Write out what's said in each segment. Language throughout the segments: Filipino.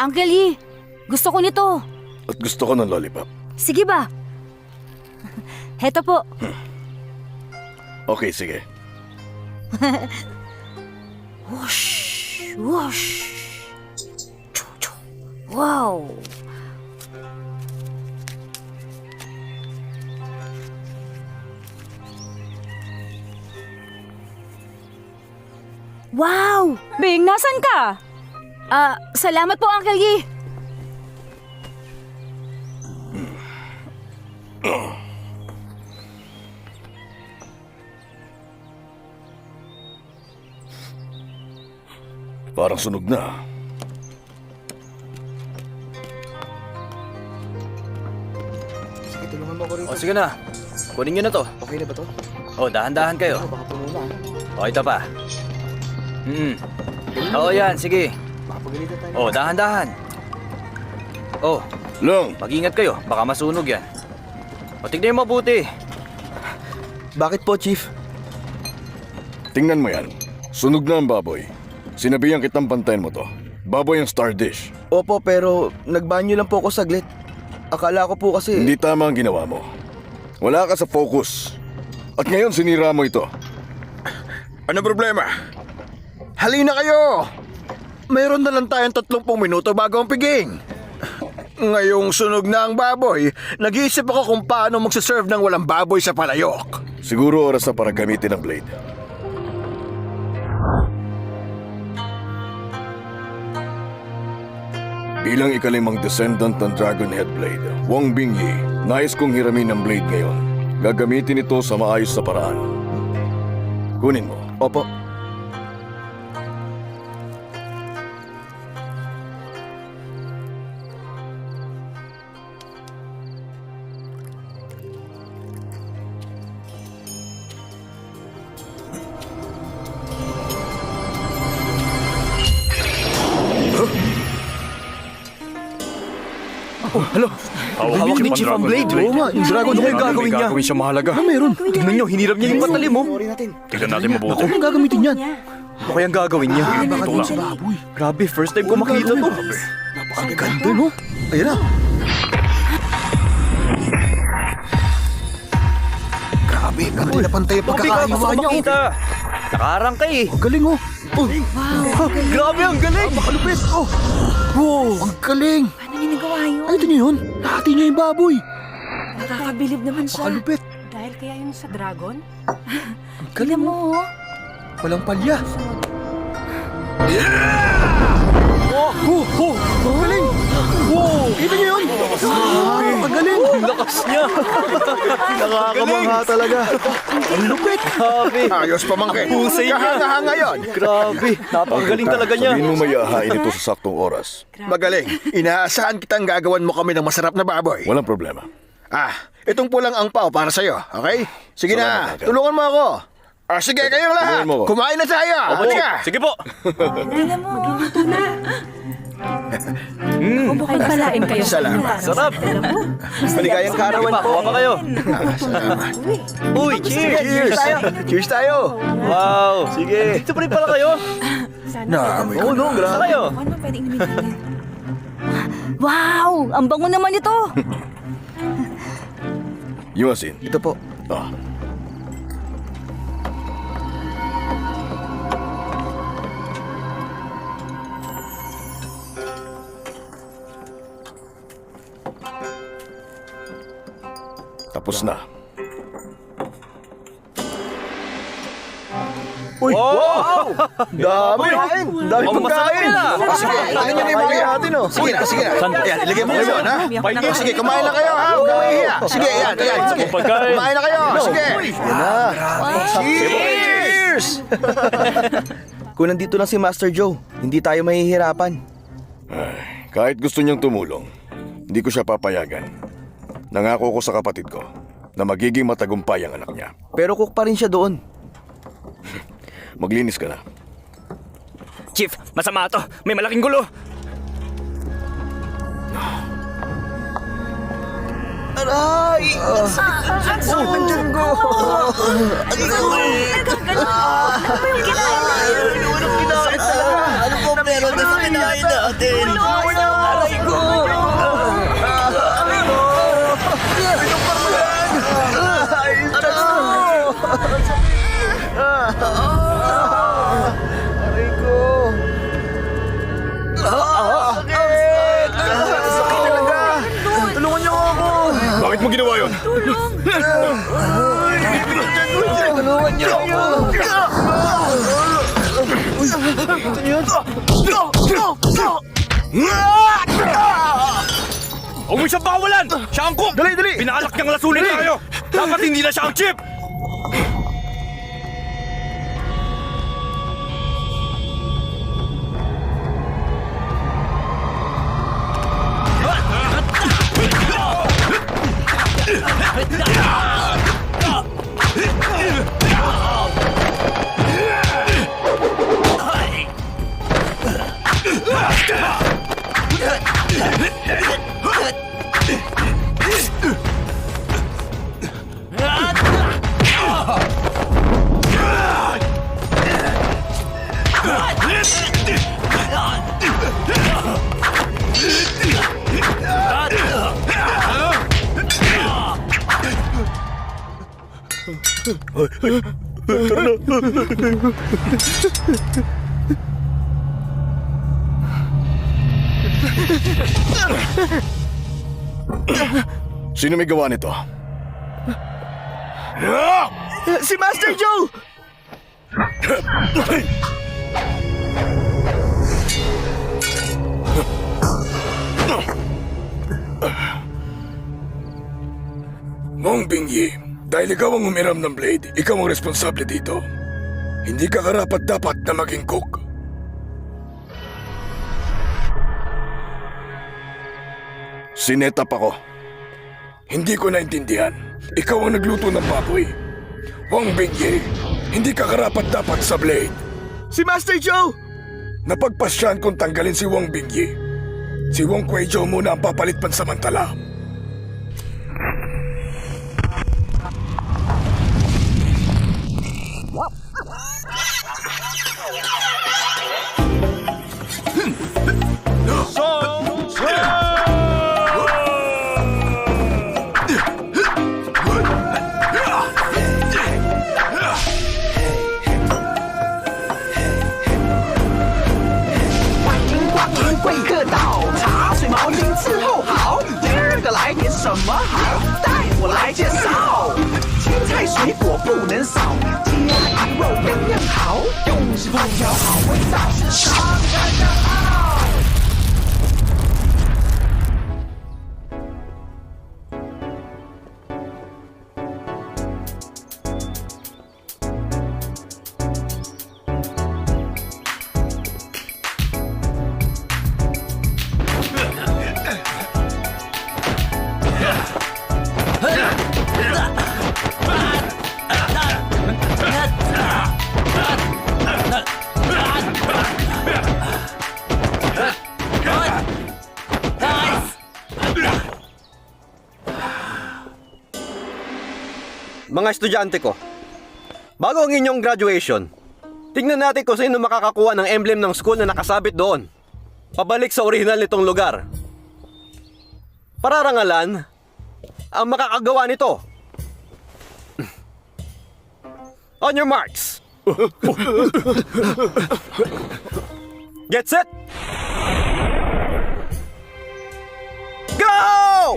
Uncle Yi, gusto ko nito. At gusto ko ng lollipop. Sige ba? Heto po. Okay, sige. Whoosh! Whoosh! Chu-chu. Wow! Wow! Bing, nasan ka? Salamat po, Uncle Yi. Parang sunog na. Sige, tulungan mo ako rito. O sige na, kunin nyo na to. Okay na ba to? O, dahan-dahan kayo. Baka puno na. O, ito pa. Oo, yan, sige. Baka pagalitan tayo. O, dahan-dahan. O, Long, mag-ingat kayo, baka masunog yan. O, tignan mo mabuti. Bakit po, Chief? tingnan mo yan. Sunog na ang baboy. Sinabihan kitang pantayin mo to. Baboy ang star dish. Opo, pero nagbanyo lang po ako saglit. Akala ko po kasi... Hindi tama ang ginawa mo. Wala ka sa focus. At ngayon sinira mo ito. Ano problema? Halina kayo! Mayroon na lang tayong 30 minuto bago ang piging. Ngayong sunog na ang baboy, nag-iisip ako kung paano magsaserve ng walang baboy sa palayok. Siguro oras na para gamitin ang blade. Bilang ikalimang descendant ng Dragonhead Blade, Wang Bingyi, nais kong hiramin ang blade ngayon. Gagamitin ito sa maayos na paraan. Kunin mo. Opo. Hawak ni Chief ang blade. Oo nga, yung dragon. Ano yung gagawin niya? Gagawin siya mahalaga. Ano meron? Tignan nyo, hinirap niya yung patalim mo. Sorry natin. Tignan natin mabuti. Ano gagamitin yan? Ano kayang gagawin niya? Baka Ito dun lang. sa baboy. Grabe, first time ko makita to. Napakaganda, no? Ayan na. Grabe, pantay na pantay ang Grabe ka, gusto pagkakaiwa ko niya. makita. Nakaharang ka eh. Ang galing, oh. Oh, Grabe, ang galing. makalupit. Oh. Wow, ang galing. Paano niya nagawa yun? Ay, ito niyo yun. Nahati niya yung baboy. Nakakabilib naman siya. Makalupit. Dahil kaya yun sa dragon? Ang galing mo. Walang palya. Oh, ang galing. Wow, kita niyo yun. Ang galing. Ang lakas niya. Nakakamangha talaga. Ang lupit. Grabe. Ayos pa mangke. Husay niya. Kahanga ngayon. Grabe, napakagaling talaga niya. Sabihin mo may ahain ito sa saktong oras. Magaling. Inaasahan kitang gagawan mo kami ng masarap na baboy. Walang problema. Itong pulang angpao para sa'yo, okay? Sige na, Salamat, Uncle. tulungan mo ako. Sige, kayong lahat. Tulungan mo ako. Kumain na tayo. Opo, Halika. Chief. Sige po. Pagpalain kayo sa Salamat. Sarap. Maligayang kaarawan Pa, po. kuha pa kayo. Salamat. Uy, cheers. Cheers tayo. Cheers tayo. Wow. Sige. Dito pa rin pala kayo. Naamoy ko. Oo, no, Saan grabe. kayo? Ano pwedeng inumin? Wow! Ang bango naman ito. Yumasin. Ito po. Ah. Tapos na. Uy, wow! Dami. Dami Oh, masarap pagkain. yan, ah. Sige, tingnan niyo na yung mga natin, oh. Sige na, sige na. Ayan, ilagay mo yun, ha? Sige, kumain na kayo, ha? Huwag kang mahihiya. Sige, ayan. Sige, kumain na kayo. Sige. Cheers! Kung nandito lang si Master Joe, hindi tayo mahihirapan. Kahit gusto niyang tumulong, hindi ko siya papayagan. Nangako ko sa kapatid ko na magiging matagumpay ang anak niya. Pero cook pa rin siya doon. Maglinis ka na. Chief, masama to. May malaking gulo. Aray! Ang dyan ko! Ano ba yung kinain na? Ano po meron na sa kinain natin? Tulungan niyo ako! Huwag mo siyang pakawalan! Siya ang cook! Dali, dali! Pinalak niyang lasunin tayo! Dapat hindi na siya ang chip! Sino may gawa nito? Si Master Joe! Wong Bingyi, dahil ikaw ang umiram ng blade, ikaw ang responsable dito. Hindi ka karapat-dapat na maging cook. Sinetap ako. Hindi ko naintindihan. Ikaw ang nagluto ng baboy. Wong Bingyi, hindi ka karapat-dapat sa blade. Si Master Joe! Napagpasyahan kong tanggalin si Wong Bingyi. Si Wong Kuei-jo muna ang papalit pansamantala. Mga estudyante ko, bago ang inyong graduation, tingnan natin kung sino makakakuha ng emblem ng school na nakasabit doon. Pabalik sa orihinal nitong lugar. Pararangalan ang makakagawa nito. On your marks. Get set. Go!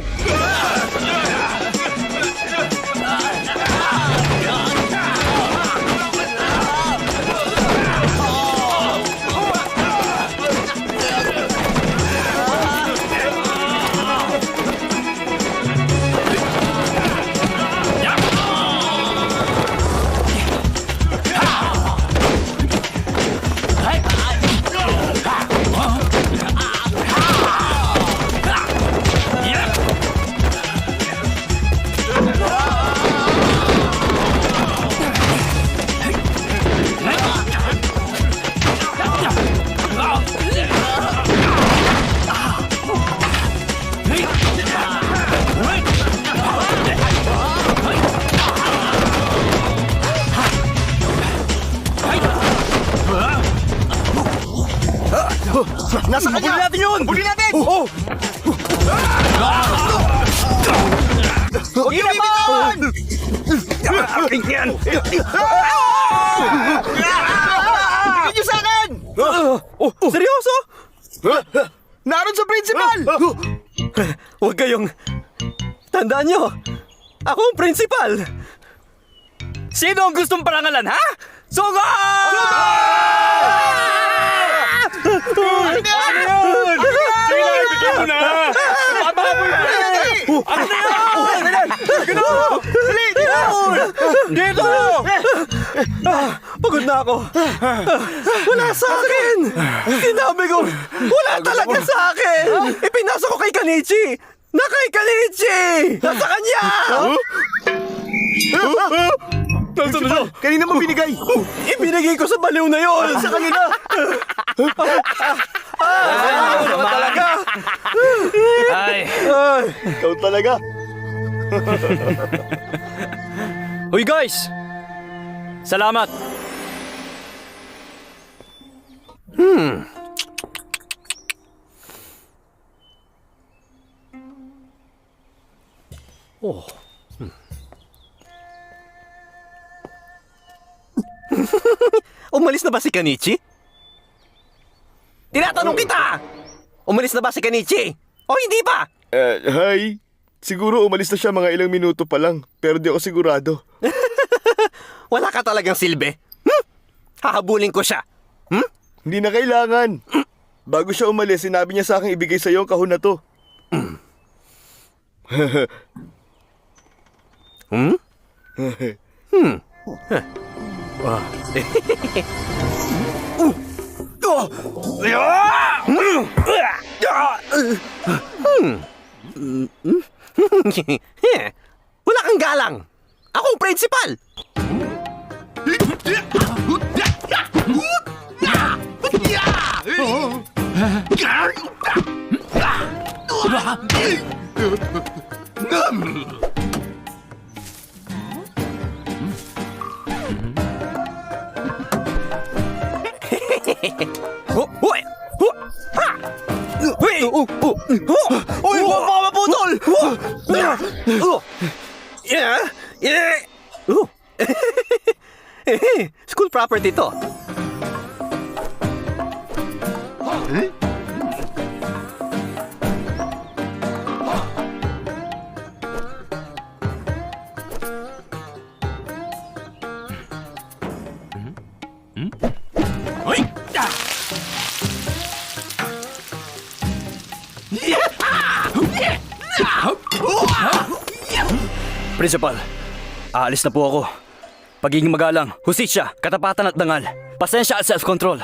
Nasa kanya! Huli natin yun! Huli natin! Oh! Huwag niyo bitawan! Aking yan! Bigyan niyo sa akin! Seryoso? Naroon sa principal! Huwag kayong... Tandaan nyo, ako ang principal. Sino ang gustong parangalan, ha? Sugo! Pagod na ako. Wala sa akin. Sinabi ko, wala talaga sa akin. Ipinasa ko kay Kanichi. Na kay Kanichi. Nasa kanya. Kanina mo binigay. Ibinigay ko sa baliw na yon. Sa kanila. Talaga. Ay, Ikaw talaga. Hoy guys! Salamat! Umalis na ba si Kanichi? Tinatanong kita! Umalis na ba si Kanichi? O hindi pa? Hi. Siguro umalis na siya mga ilang minuto pa lang, pero di ako sigurado. Wala ka talagang silbi. Hahabulin ko siya. Hindi na kailangan. Bago siya umalis, sinabi niya sa akin ibigay sa iyo ang kahon na to. Wala kang galang. Akong principal. Uy, huwag mo maputol! School property to. Principal, aalis na po ako. Pagiging magalang, hustisya, katapatan at dangal, pasensya at self-control.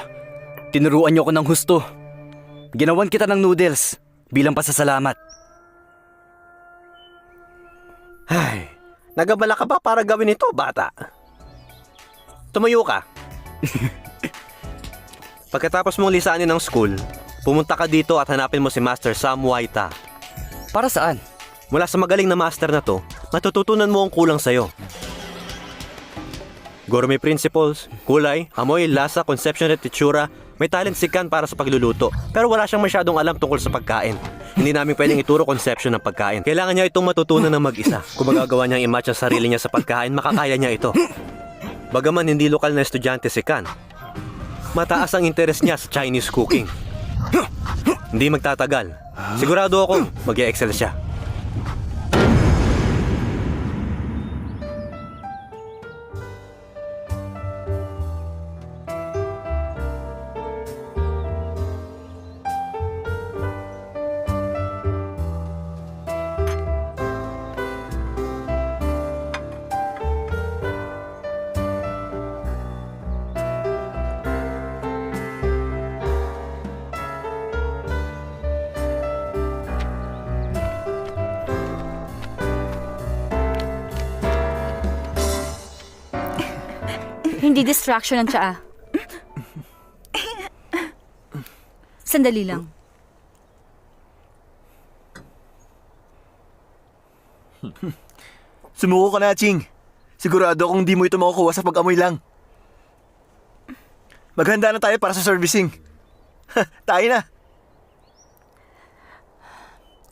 Tinuruan niyo ako ng husto. Ginawan kita ng noodles bilang pasasalamat. Ay, nagabala ka ba para gawin ito, bata? Tumayo ka. Pagkatapos mong lisanin ng school, pumunta ka dito at hanapin mo si Master Sam Waita. Para saan? Mula sa magaling na master na to, matututunan mo ang kulang sa'yo. Gourmet principles, kulay, amoy, lasa, conception at itsura, may talent si Kan para sa pagluluto. Pero wala siyang masyadong alam tungkol sa pagkain. Hindi namin pwedeng ituro conception ng pagkain. Kailangan niya itong matutunan ng mag-isa. Kung magagawa niyang i-match ang sarili niya sa pagkain, makakaya niya ito. Bagaman hindi lokal na estudyante si Kan, mataas ang interes niya sa Chinese cooking. Hindi magtatagal. Sigurado ako, mag-e-excel siya. Hindi distraction ang tsaa. Sandali lang. Sumuko ka na, Ching. Sigurado akong di mo ito makukuha sa pag-amoy lang. Maghanda na tayo para sa servicing. Tayo na.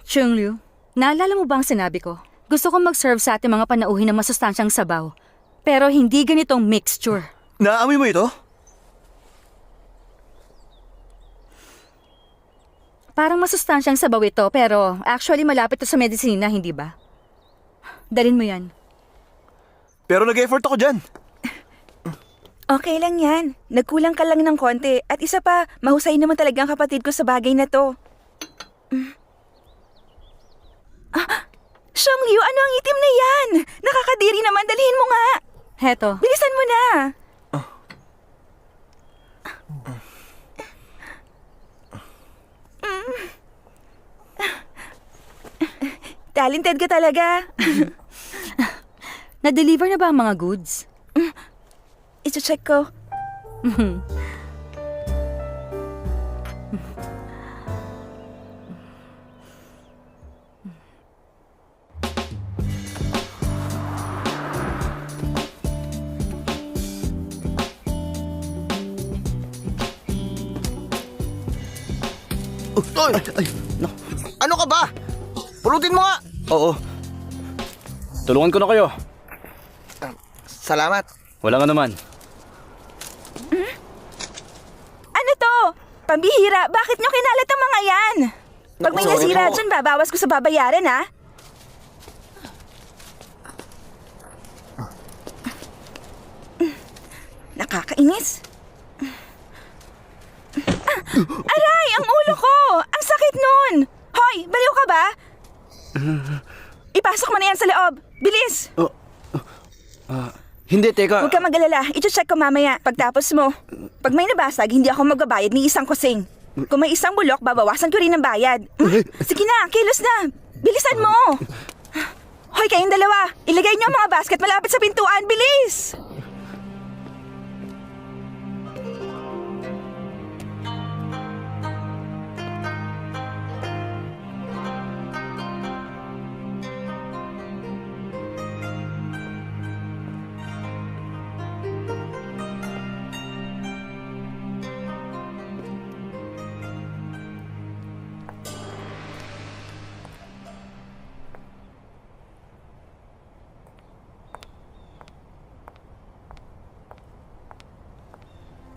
Chunglu, naalala mo ba ang sinabi ko? Gusto kong mag-serve sa ating mga panauhin ng masustansyang sabaw. Pero hindi ganitong mixture. Naamoy mo ito? Parang masustansyang sabaw ito, pero actually malapit to sa medisina, hindi ba? Dalin mo yan. Pero nag-effort ako dyan. Okay lang yan. Nagkulang ka lang ng konti. At isa pa, mahusay naman talaga ang kapatid ko sa bagay na to. Xiang Liu, ano ang itim na yan? Nakakadiri naman, dalhin mo nga. Heto. Bilisan mo na. Talented ka talaga. Na-deliver na ba ang mga goods? I-check ko. Ano ka ba? Pulutin mo nga! Oo. Tulungan ko na kayo. Salamat. Wala nga naman. Ano to? Pambihira, bakit nyo kinalat ang mga yan? Pag may Naku, sorry nasira po. dyan, babawas ko sa babayaran, ha? Nakakainis. Aray, ang ulo ko! Ang sakit nun! Hoy, baliw ka ba? Ipasok mo na yan sa loob. Bilis! Hindi, teka. Huwag ka mag-alala. I-check ko mamaya. Pagtapos mo. Pag may nabasag, hindi ako magbabayad ni isang kusing. Kung may isang bulok, babawasan ko rin ng bayad. Sige na, kilos na. Bilisan mo. Hoy, kayong dalawa. Ilagay niyo ang mga basket malapit sa pintuan. Bilis!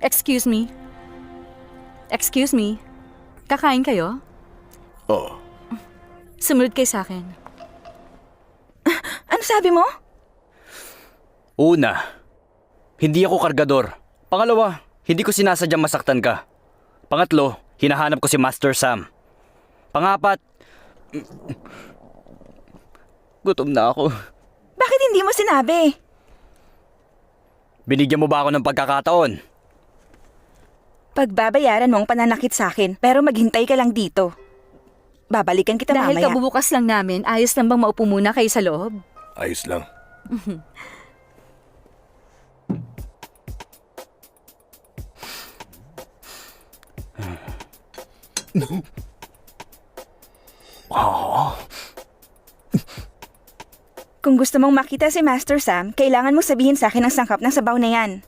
Excuse me. Excuse me. Kakain kayo? Oo. Sumunod kayo sa akin. Ano sabi mo? Una, hindi ako kargador. Pangalawa, hindi ko sinasadyang masaktan ka. Pangatlo, hinahanap ko si Master Sam. Pangapat, gutom na ako. Bakit hindi mo sinabi? Binigyan mo ba ako ng pagkakataon? Pagbabayaran mo ang pananakit sa akin, pero maghintay ka lang dito. Babalikan kita Dahil mamaya. kabubukas lang namin, ayos lang bang maupo muna kayo sa loob? Ayos lang. Kung gusto mong makita si Master Sam, kailangan mo sabihin sa akin ang sangkap ng sabaw na yan.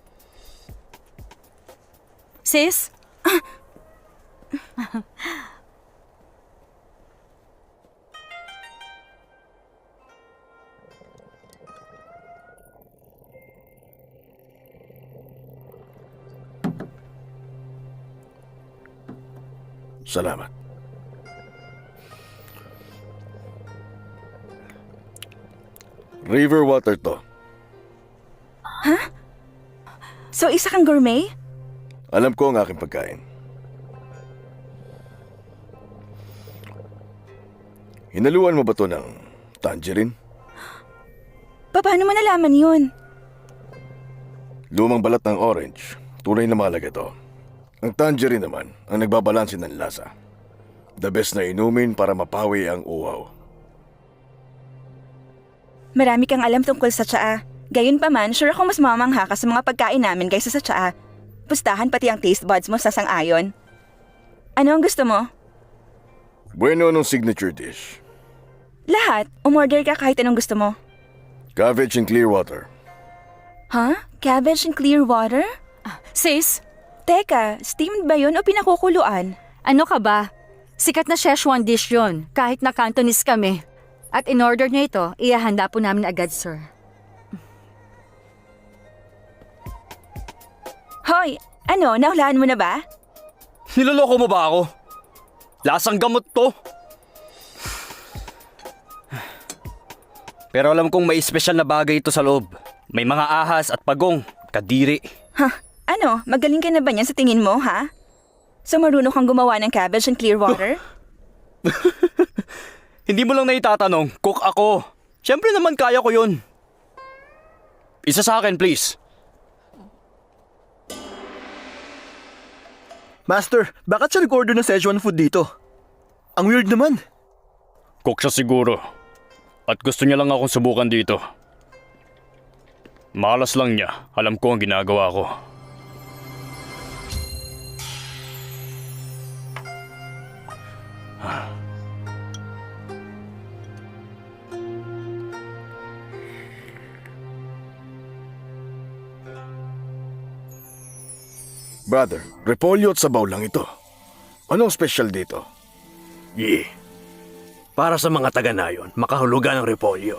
Sis? Salamat. River water to. So isa kang gourmet? Alam ko ang aking pagkain. Hinaluan mo ba to ng tangerine? Paano mo nalaman yun? Lumang balat ng orange. Tunay na mahalaga ito. Ang tangerine naman ang nagbabalansin ng lasa. The best na inumin para mapawi ang uhaw. Marami kang alam tungkol sa tsaa. Gayunpaman, sure akong mas mamangha ka sa mga pagkain namin kaysa sa tsaa. Pustahan pati ang taste buds mo sa sang-ayon. Ano ang gusto mo? Bueno, anong signature dish? Lahat. Umorder ka kahit anong gusto mo. Cabbage and clear water. Huh? Cabbage and clear water? Sis? Teka, steamed ba yun o pinakukuluan? Ano ka ba? Sikat na Szechuan dish yon, kahit na Cantonese kami. At in-order niyo ito, ihahanda po namin agad, sir. Hoy, ano, nahulaan mo na ba? Niloloko mo ba ako? Lasang gamot to. Pero alam kong may espesyal na bagay ito sa loob. May mga ahas at pagong, kadiri. Ano, magaling ka na ba niyan sa tingin mo, ha? So marunong kang gumawa ng cabbage and clear water? Hindi mo lang naitatanong, cook ako. Siyempre naman kaya ko yun. Isa sa akin, please. Master, bakit siya nag-order ng Szechuan food dito? Ang weird naman. Cook siya siguro. At gusto niya lang akong subukan dito. Malas lang niya. Alam ko ang ginagawa ko. Brother, repolyo at sabaw lang ito. Anong special dito? Para sa mga taga-nayon, makahulugan ng repolyo.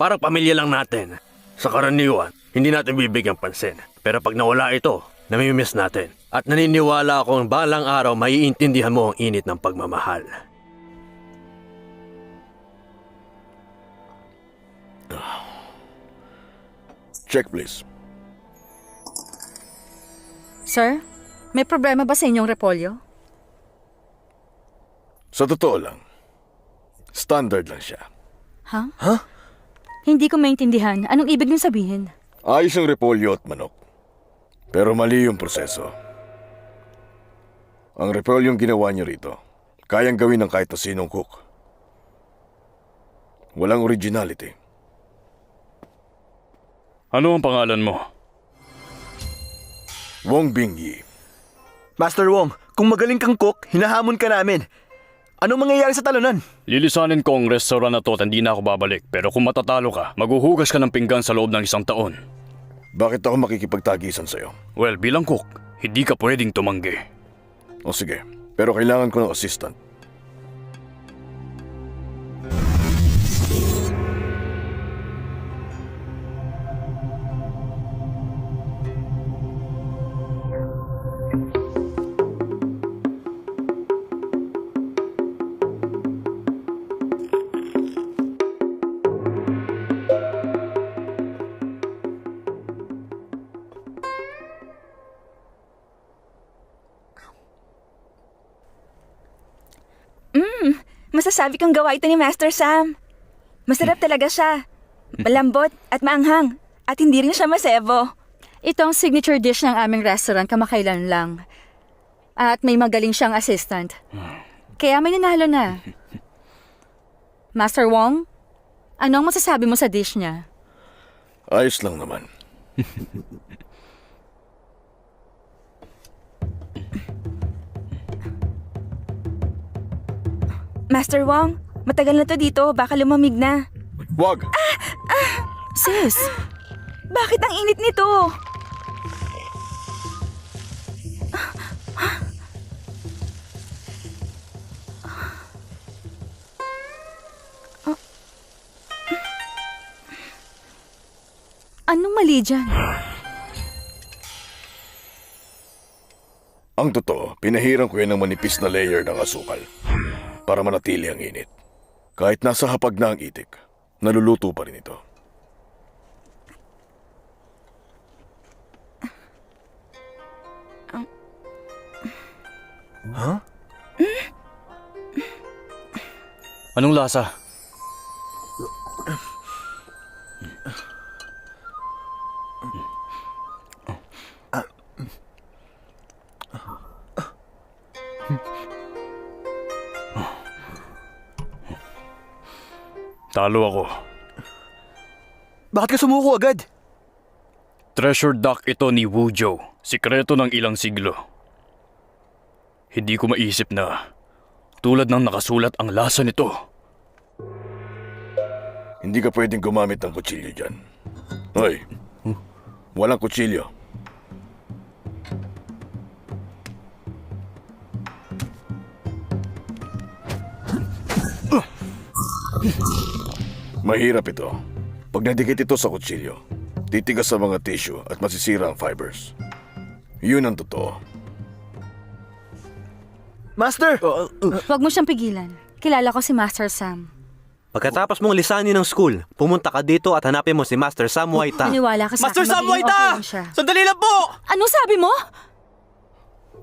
Parang pamilya lang natin. Sa karaniwan, hindi natin bibigyan pansin. Pero pag nawala ito, namimiss natin. At naniniwala akong balang araw maiintindihan mo ang init ng pagmamahal. Check please. Sir, may problema ba sa inyong repolyo? Sa totoo lang, standard lang siya. Hindi ko maintindihan. Anong ibig niyong sabihin? Ayos ang repolyo at manok. Pero mali yung proseso. Ang repolyong ginawa niyo rito, kayang gawin ng kahit na sinong cook. Walang originality. Ano ang pangalan mo? Wong Bingyi. Master Wong, kung magaling kang cook, hinahamon ka namin. Anong mangyayari sa talunan? Lilisanin ko ang restaurant na to at hindi na ako babalik. Pero kung matatalo ka, maghuhugas ka ng pinggan sa loob ng 1 taon. Bakit ako makikipagtagisan sa'yo? Well, bilang cook, hindi ka pwedeng tumanggi. O sige, pero kailangan ko ng assistant. Masasabi kong gawa ito ni Master Sam. Masarap talaga siya. Malambot at maanghang. At hindi rin siya masebo. Ito ang signature dish ng aming restaurant kamakailan lang. At may magaling siyang assistant. Kaya may nanalo na. Master Wong, anong masasabi mo sa dish niya? Ayos lang naman. Master Wong, matagal na to dito. Baka lumamig na. Wag! Sis, Bakit ang init nito? anong mali dyan? Ang totoo, pinahirang ko yan ng manipis na layer ng asukal para manatili ang init. Kahit nasa hapag na ang itik, naluluto pa rin ito. Anong lasa? Talo ako. Bakit ka sumuko agad? Treasure duck ito ni Wuzhou. Sikreto ng ilang siglo. Hindi ko maisip na tulad ng nakasulat ang lasa nito. Hindi ka pwedeng gumamit ng kutsilyo dyan. Hoy, walang kutsilyo. Mahirap ito. Pag nadikit ito sa kutsilyo, titigas sa mga tissue at masisira ang fibers. Yun ang totoo. Master! Huwag mo siyang pigilan. Kilala ko si Master Sam. Pagkatapos mong lisanin ng school, pumunta ka dito at hanapin mo si Master Sam Waita. Maniwala ka sa Master akin, Sam magiging Waita! okay lang siya. Sandali lang po! Anong sabi mo?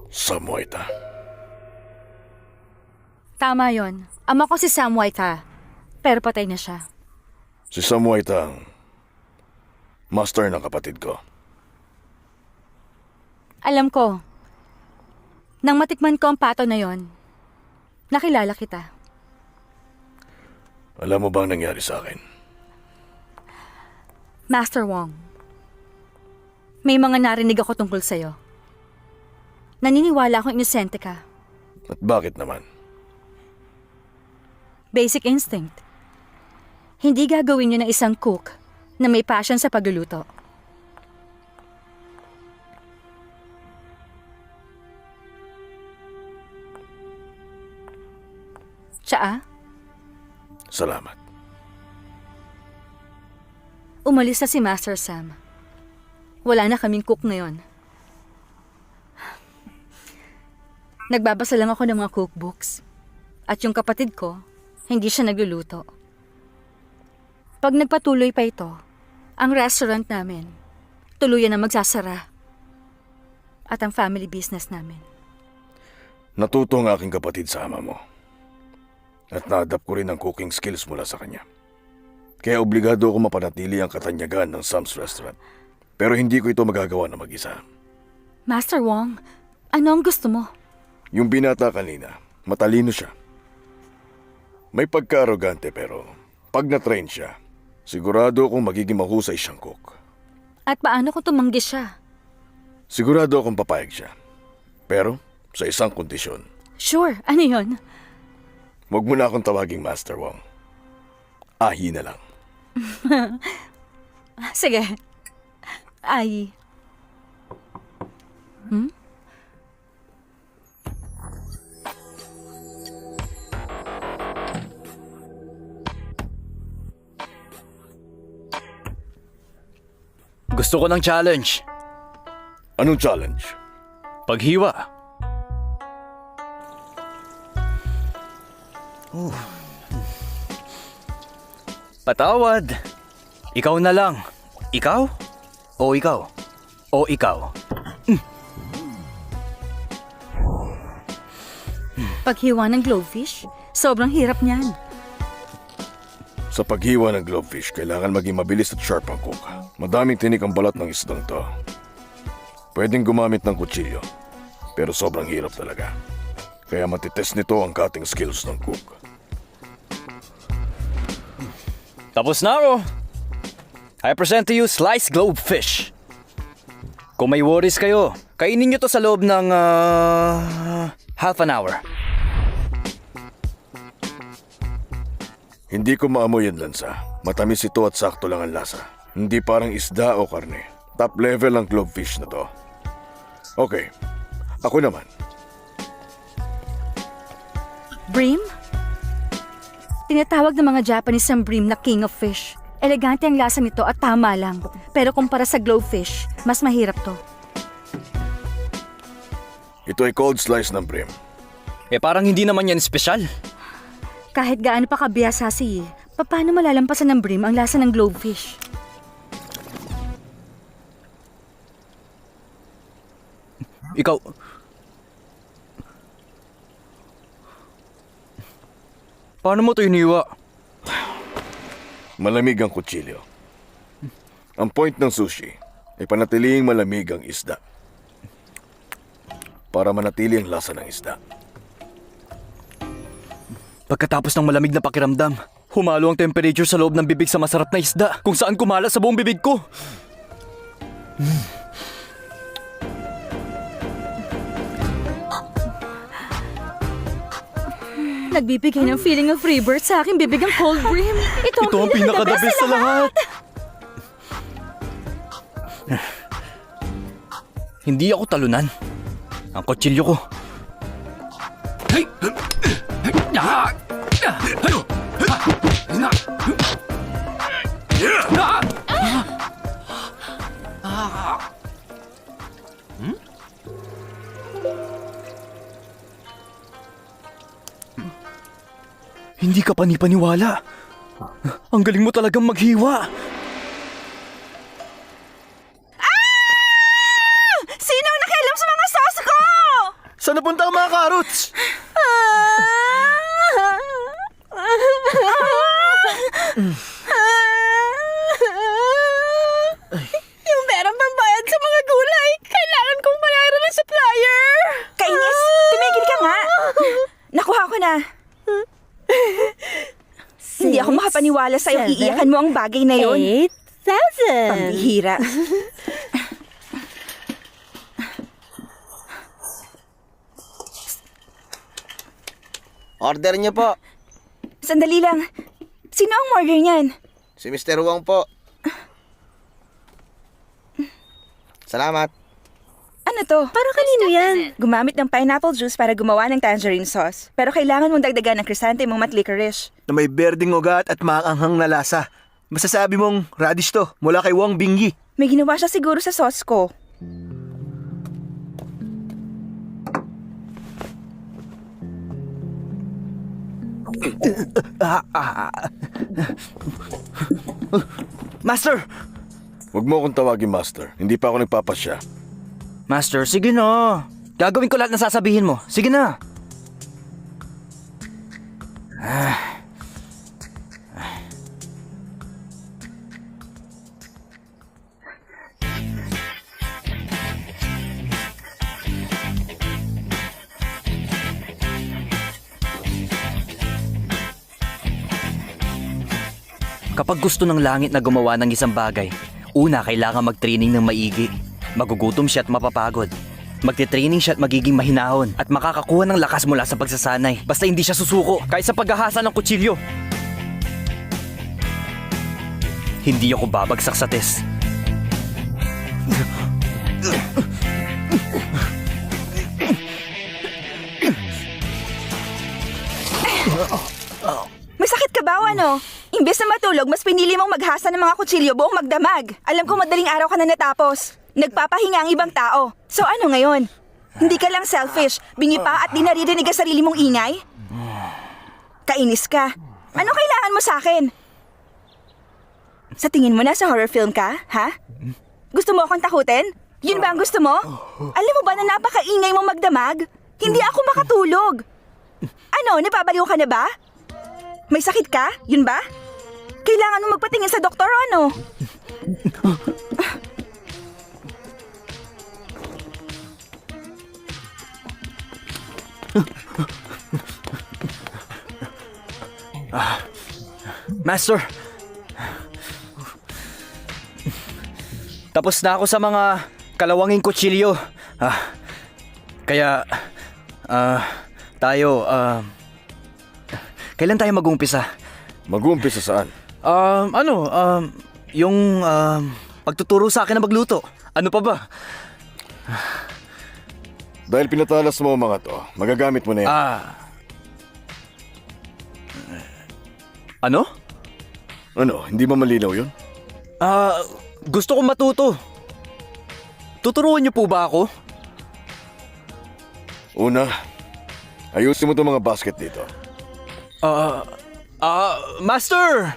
Sam Waita. Tama yon. Ama ko si Sam Waita. Pero patay na siya. Si Sam Waita ang master ng kapatid ko. Alam ko. Nang matikman ko ang pato na yon, nakilala kita. Alam mo bang nangyari sa akin? Master Wong, may mga narinig ako tungkol sa'yo. Naniniwala akong inosente ka. At bakit naman? Basic instinct. Hindi gagawin yun ng isang cook na may passion sa pagluluto. Siya Salamat. umalis na si Master Sam. Wala na kaming cook ngayon. Nagbabasa lang ako ng mga cookbooks. At yung kapatid ko, hindi siya nagluluto. Pag nagpatuloy pa ito, ang restaurant namin, tuluyan na magsasara. At ang family business namin. Natuto ang aking kapatid sa ama mo. At na-adapt ko rin ang cooking skills mula sa kanya. Kaya obligado ako mapanatili ang katanyagan ng Sam's Restaurant. Pero hindi ko ito magagawa na mag-isa. Master Wong, ano ang gusto mo? Yung binata kanina, matalino siya. May pagka-arrogante pero pag na-train siya, sigurado akong magiging mahusay siyang cook. At paano kung tumanggi siya? Sigurado akong papayag siya. Pero sa isang kondisyon. Sure, ano yun? Huwag mo na akong tawaging Master Wong. Ahi na lang. Sige. Ay. Gusto ko ng challenge. Anong challenge? Paghiwa. Patawad. Ikaw na lang. Ikaw? O ikaw? O ikaw? Paghiwa ng glowfish? Sobrang hirap niyan. Sa paghiwa ng glowfish, kailangan maging mabilis at sharp ang cook. Madaming tinik ang balat ng isdang to. Pwedeng gumamit ng kutsilyo, pero sobrang hirap talaga. Kaya matitest nito ang cutting skills ng cook. Tapos na ako. I present to you sliced globefish. Kung may worries kayo, kainin nyo to sa loob ng half an hour. Hindi ko maamoy ang lansa. Matamis ito at sakto lang ang lasa. Hindi parang isda o karne. Top level ang globefish na to. Okay, ako naman. Bream? Tinatawag ng mga Japanese ang bream na king of fish. Elegante ang lasa nito at tama lang. Pero kumpara sa glowfish, mas mahirap to. Ito ay cold slice ng brim. Parang hindi naman yan espesyal. Kahit gaano pa kabiyasa si paano malalampasan ng bream ang lasa ng glowfish? Ikaw... Paano mo to iniwa? Malamig ang kutsilyo. Ang point ng sushi ay panatiling malamig ang isda. Para manatili ang lasa ng isda. Pagkatapos ng malamig na pakiramdam, humalo ang temperature sa loob ng bibig sa masarap na isda kung saan kumala sa buong bibig ko. Nagbibigay ng feeling of rebirth sa aking bibig ang cold bream. Ito Ito ang pinaka-the best sa lahat. Hindi ako talunan. Ang kutsilyo ko. Hindi ka panipaniwala. Ang galing mo talagang maghiwa. Sino ang nakialam sa mga sauce ko? Saan napunta ang mga carrots? Yung perang pambayad sa mga gulay, kailangan kong bayaran ng supplier. Kainis, tumigil ka nga. Nakuha ko na. Hindi ako makapaniwala sa iyong iiyakan mo ang bagay na yun. 8,000. Pambihira. Order niyo po. Sandali lang. Sino ang order niyan? Si Mr. Wong po. Salamat. Ano to? Para kanino yan? Gumamit ng pineapple juice para gumawa ng tangerine sauce. Pero kailangan mong dagdagan ng chrysanthemum at licorice. Na may berdeng ugat at maanghang na lasa. Masasabi mong radish to mula kay Wong Bingi. May ginawa siya siguro sa sauce ko. Master! Huwag mo akong tawagin, Master. Hindi pa ako nagpapasya. Master, sige na. Gagawin ko lahat na sasabihin mo. Sige na. Kapag gusto ng langit na gumawa ng isang bagay, una kailangan mag-training ng maigi. Magugutom siya at mapapagod. Magte-training siya at magiging mahinahon at makakakuha ng lakas mula sa pagsasanay. Basta hindi siya susuko kahit sa paghahasa ng kutsilyo. Hindi ako babagsak sa test. May sakit ka ba o ano? Imbes na matulog, mas pinili mong maghasa ng mga kutsilyo buong magdamag. Alam ko madaling araw ka na natapos. Nagpapahinga ang ibang tao. So ano ngayon? Hindi ka lang selfish, bingi pa at di naririnig ang sarili mong ingay? Kainis ka. Ano kailangan mo sa akin? Sa tingin mo nasa horror film ka, ha? Gusto mo akong takutin? Yun ba ang gusto mo? Alam mo ba na napakaingay mong magdamag? Hindi ako makatulog. Ano, napabaliw ka na ba? May sakit ka? Yun ba? Kailangan mo magpatingin sa doktor o ano? Master! Tapos na ako sa mga kalawanging kutsilyo. Kaya, kailan tayo mag-uumpisa? Mag-uumpisa saan? Yung pagtuturo sa akin na magluto. Ano pa ba? Dahil pinatalas mo ang mga to, magagamit mo na yan. Ano? Ano, hindi ba malinaw yun? Gusto kong matuto. Tuturuan niyo po ba ako? Una, ayusin mo itong mga basket dito. Master!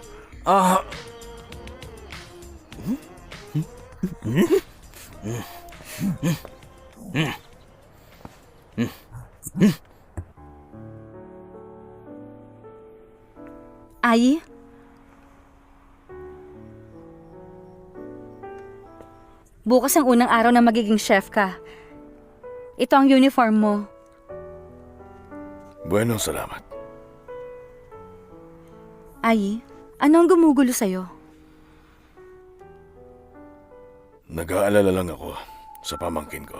Ai? Bukas ang unang araw na magiging chef ka. Ito ang uniform mo. Bueno, salamat. Ai, ano ang gumugulo sa'yo? Nag-aalala lang ako sa pamangkin ko.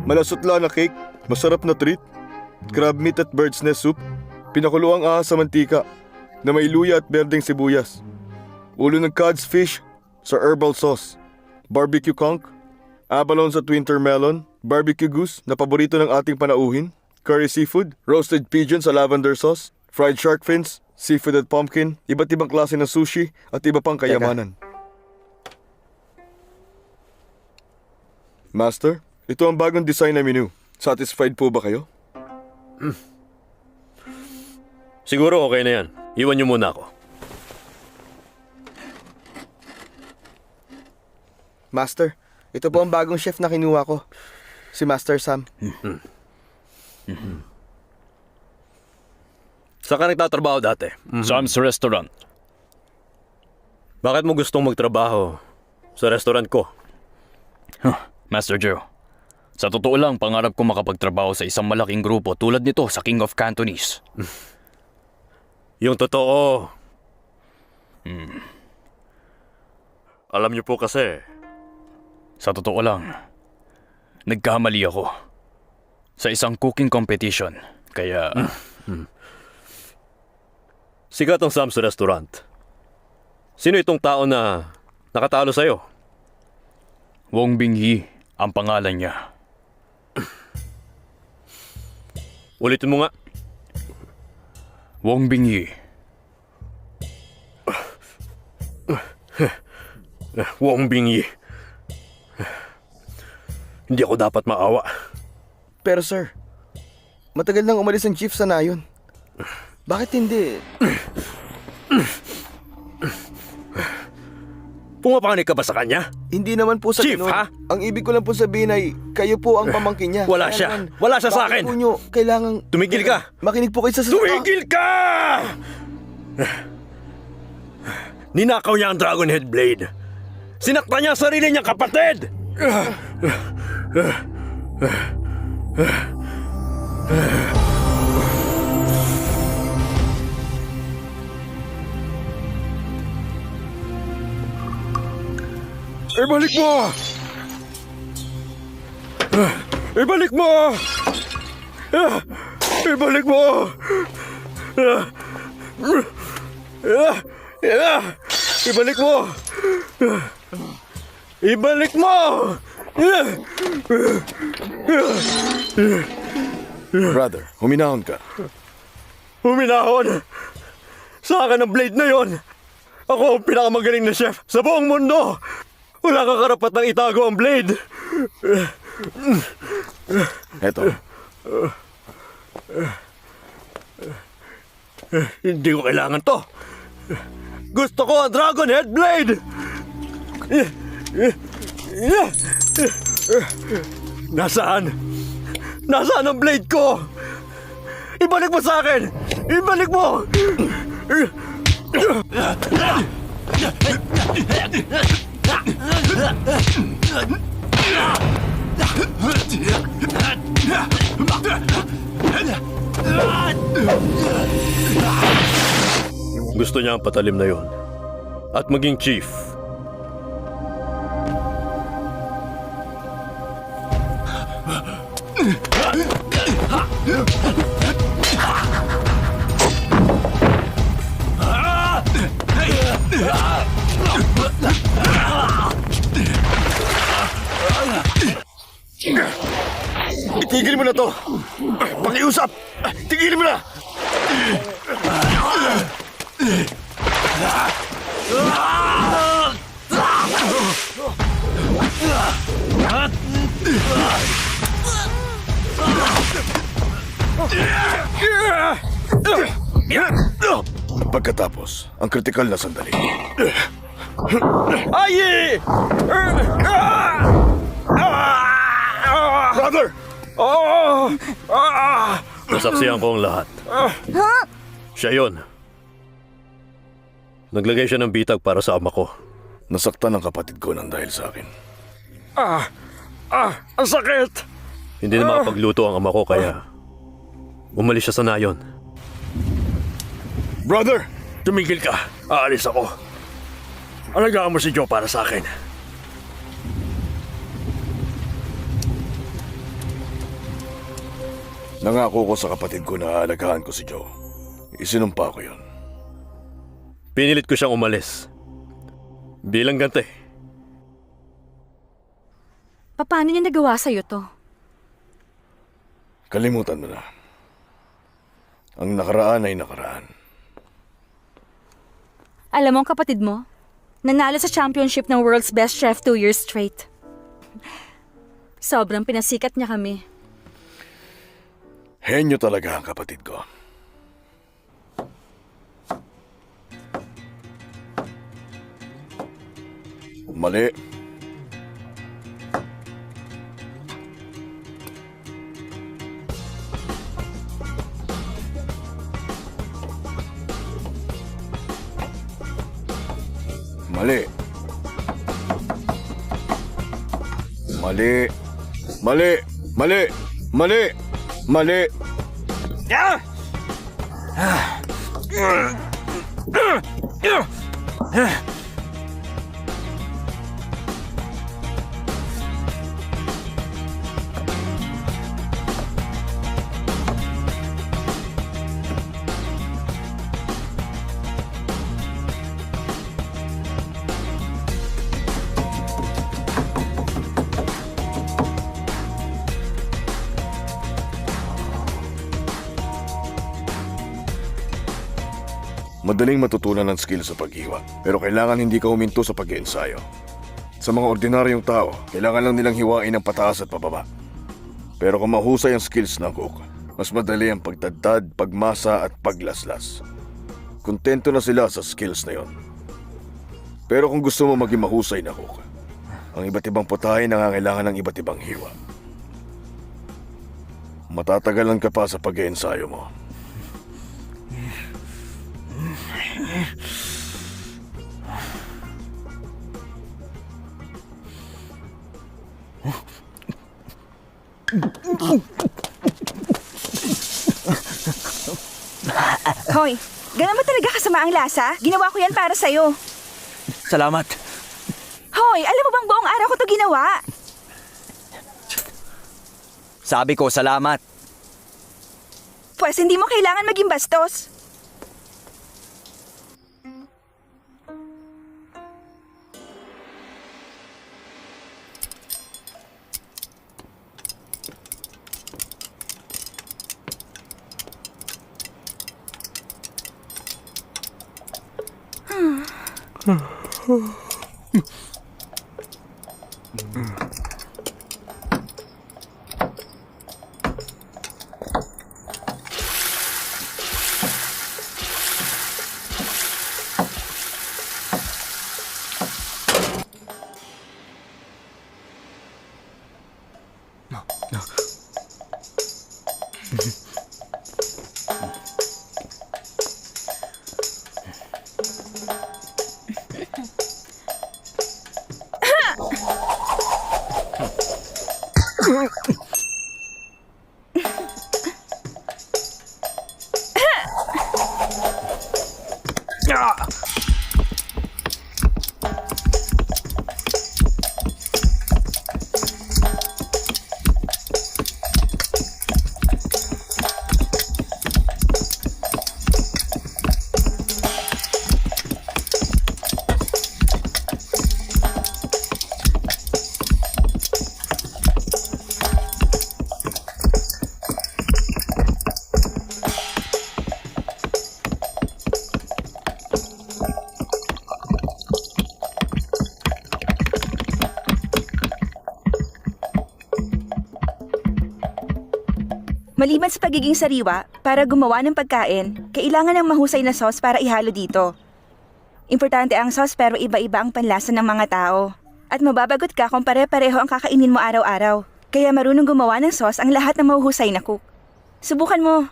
Malasutla na cake, masarap na treat, crab meat at bird's nest soup, pinakuluang ahas sa mantika, na may luya at berdeng sibuyas, ulo ng cod's fish sa herbal sauce, barbecue conch, abalone sa winter melon, barbecue goose na paborito ng ating panauhin, curry seafood, roasted pigeon sa lavender sauce, fried shark fins, seafood at pumpkin, iba't ibang klase ng sushi at iba pang kayamanan. Master, ito ang bagong design na menu. Satisfied po ba kayo? Siguro okay na yan. Iwan niyo muna ako. Master, ito po ang bagong chef na kinuha ko. Si Master Sam. Saan ka nagtatrabaho dati? Sam's Restaurant. Bakit mo gustong magtrabaho sa restaurant ko? Master Joe, sa totoo lang, pangarap ko makapagtrabaho sa isang malaking grupo tulad nito sa King of Cantonese. Yung totoo. Alam niyo po kasi, Sa totoo lang, nagkamali ako sa isang cooking competition. Kaya, sikat ang Sam's Restaurant. Sino itong tao na nakatalo sa'yo? Wong Bingyi ang pangalan niya. Ulitin mo nga. Wong Bingyi. Wong Bingyi. Hindi ako dapat maawa. Pero sir, matagal nang umalis ang chief sa nayon. Bakit hindi? Pumapanig ka ba sa kanya? Hindi naman po sa Chief, ganun. ha? Ang ibig ko lang po sabihin ay kayo po ang pamangkin niya. Wala Kaya siya. naman, Wala siya sa bakit akin. po nyo kailangan... Tumigil ka. Makinig po kayo sa... Tumigil ka! Ninakaw niya ang Dragonhead Blade. Sinaktan niya ang sarili niyang kapatid! Ibalik mo! Ibalik mo! Ibalik mo! Ibalik mo! Ibalik mo! Brother, huminahon ka. Huminahon! Sa akin ang blade na yon! Ako ang pinakamagaling na chef sa buong mundo! Wala kang karapatang itago ang blade! Eto, Hindi ko kailangan to! Gusto ko ang Dragonhead Blade! Nasaan? Nasaan ang blade ko? Ibalik mo sa akin! Ibalik mo! Gusto niya ang patalim na yon at maging chief. Itigil mo na to! Pakiusap! Tigil mo na! pagkatapos, ang kritikal na sandali. Ay! Brother! Nasaksihan ko ang lahat. Siya yun. Naglagay siya ng bitag para sa ama ko. Nasaktan ang kapatid ko nang dahil sa akin. Ang sakit! Hindi na makapagluto ang ama ko kaya umalis siya sa nayon. Brother! Tumigil ka. Aalis ako. Alagaan mo si Joe para sa akin. Nangako ko sa kapatid ko na aalagaan ko si Joe. Isinumpa ko yun. Pinilit ko siyang umalis. Bilang ganti. Paano niya nagawa sa'yo to? Kalimutan mo na. Ang nakaraan ay nakaraan. Alam mo ang kapatid mo? Nanalo sa championship ng World's Best Chef 2 years straight. Sobrang pinasikat niya kami. Henyo talaga ang kapatid ko. Mali. Mali. Mali. Mali. Mali. Mali. Mali. Madaling matutunan ng skill sa paghiwa, pero kailangan hindi ka huminto sa pag-iensayo. Sa mga ordinaryong tao, kailangan lang nilang hiwain ng pataas at pababa. Pero kung mahusay ang skills ng cook, mas madali ang pagtadtad, pagmasa at paglaslas. Kontento na sila sa skills na yon. Pero kung gusto mo maging mahusay na cook, ang iba't ibang putahe nangangailangan ng iba't ibang hiwa. Matatagalan ka pa sa pag-iensayo mo. Hoy, ganun ba talaga kasama ang lasa? Ginawa ko yan para sa'yo. Salamat. Hoy, alam mo bang buong araw ko to ginawa? Sabi ko, salamat. Pwes hindi mo kailangan maging bastos. Maliban sa pagiging sariwa, para gumawa ng pagkain, kailangan ng mahusay na sauce para ihalo dito. Importante ang sauce pero iba-iba ang panlasa ng mga tao. At mababagot ka kung pare-pareho ang kakainin mo araw-araw. Kaya marunong gumawa ng sauce ang lahat ng mahuhusay na cook. Subukan mo.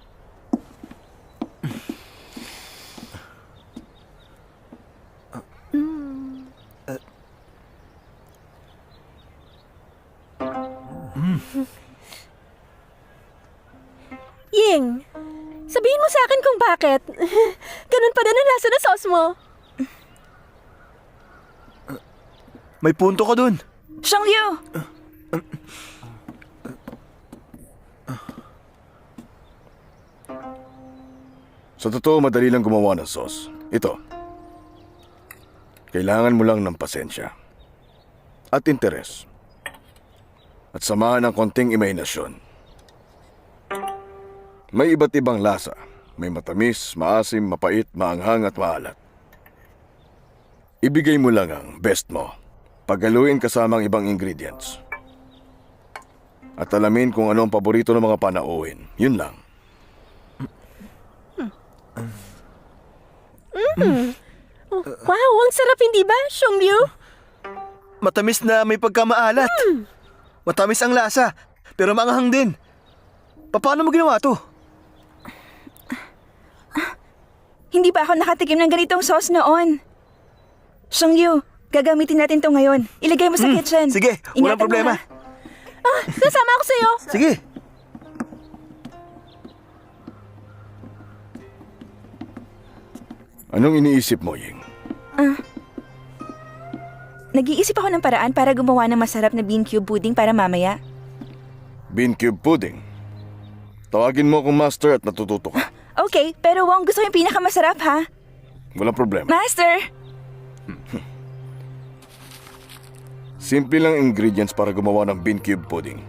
Ying, sabihin mo sa akin kung bakit. Ganun pa din ang lasa ng sauce mo. May punto ka dun. Xiangyu! Sa totoo, madali lang gumawa ng sauce. Ito. Kailangan mo lang ng pasensya. At interes. At samahan ng konting imahinasyon. May iba't ibang lasa. May matamis, maasim, mapait, maanghang at maalat. Ibigay mo lang ang best mo. Paghaluin kasama ang ibang ingredients. At alamin kung ano ang paborito ng mga panauhin. Yun lang. Wow, ang sarap hindi ba, Xiongyu? Matamis na may pagkamaalat. Matamis ang lasa, pero maanghang din. Paano mo ginawa to? Hindi pa ako nakatikim ng ganitong sauce noon. Xiongyu, gagamitin natin to ngayon. Ilagay mo sa kitchen. Sige, walang Ingatan mo, problema. ha? Kasama ako sa'yo. Sige. Anong iniisip mo, Ying? Nag-iisip ako ng paraan para gumawa ng masarap na bean cube pudding para mamaya. Bean cube pudding. Tawagin mo akong master at natututo ka. Okay, pero Wong, gusto ko yung pinakamasarap, ha? Walang problema. Master! Simple lang ingredients para gumawa ng bean cube pudding.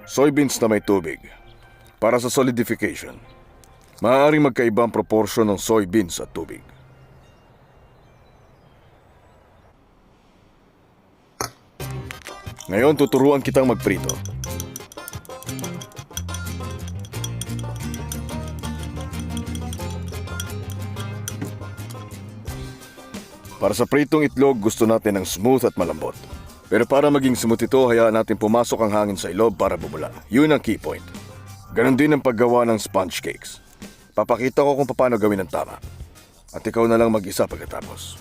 Soybeans na may tubig. Para sa solidification. Maaaring magkaiba ang proportion ng soybeans at tubig. Ngayon, tuturuan kitang magprito. Para sa pritong itlog, gusto natin ng smooth at malambot. Pero para maging smooth ito, hayaan natin pumasok ang hangin sa ilog para bumula. Yun ang key point. Ganon din ang paggawa ng sponge cakes. Papakita ko kung paano gawin ng tama. At ikaw na lang mag-isa pagkatapos.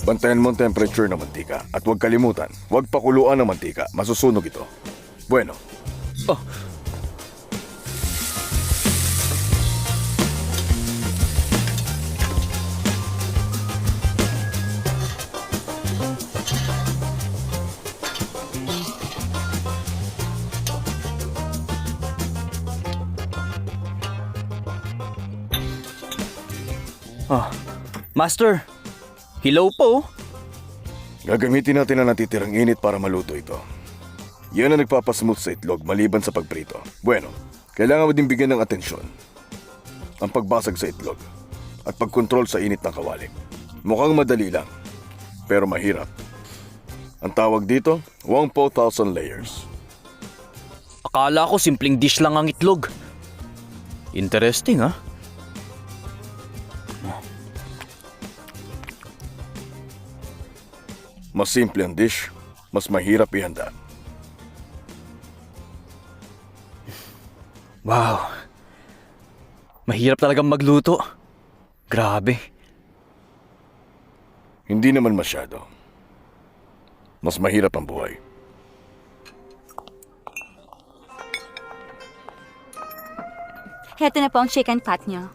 Bantayan mo ang temperature ng mantika at huwag kalimutan, huwag pakuluan ng mantika, masusunog ito. Bueno. Master, hilaw po. Gagamitin natin ang natitirang init para maluto ito. Yan ang nagpapasmooth sa itlog maliban sa pagprito. Bueno, kailangan mo din bigyan ng atensyon ang pagbasag sa itlog at pagkontrol sa init ng kawali. Mukhang madali lang, pero mahirap. Ang tawag dito, Wong Po 1,000 layers. Akala ko simpleng dish lang ang itlog. Interesting, ha? Mas simple ang dish, mas mahirap ihanda. Wow. Mahirap talagang magluto. Grabe. Hindi naman masyado. Mas mahirap ang buhay. Heto na po ang chicken pot nyo.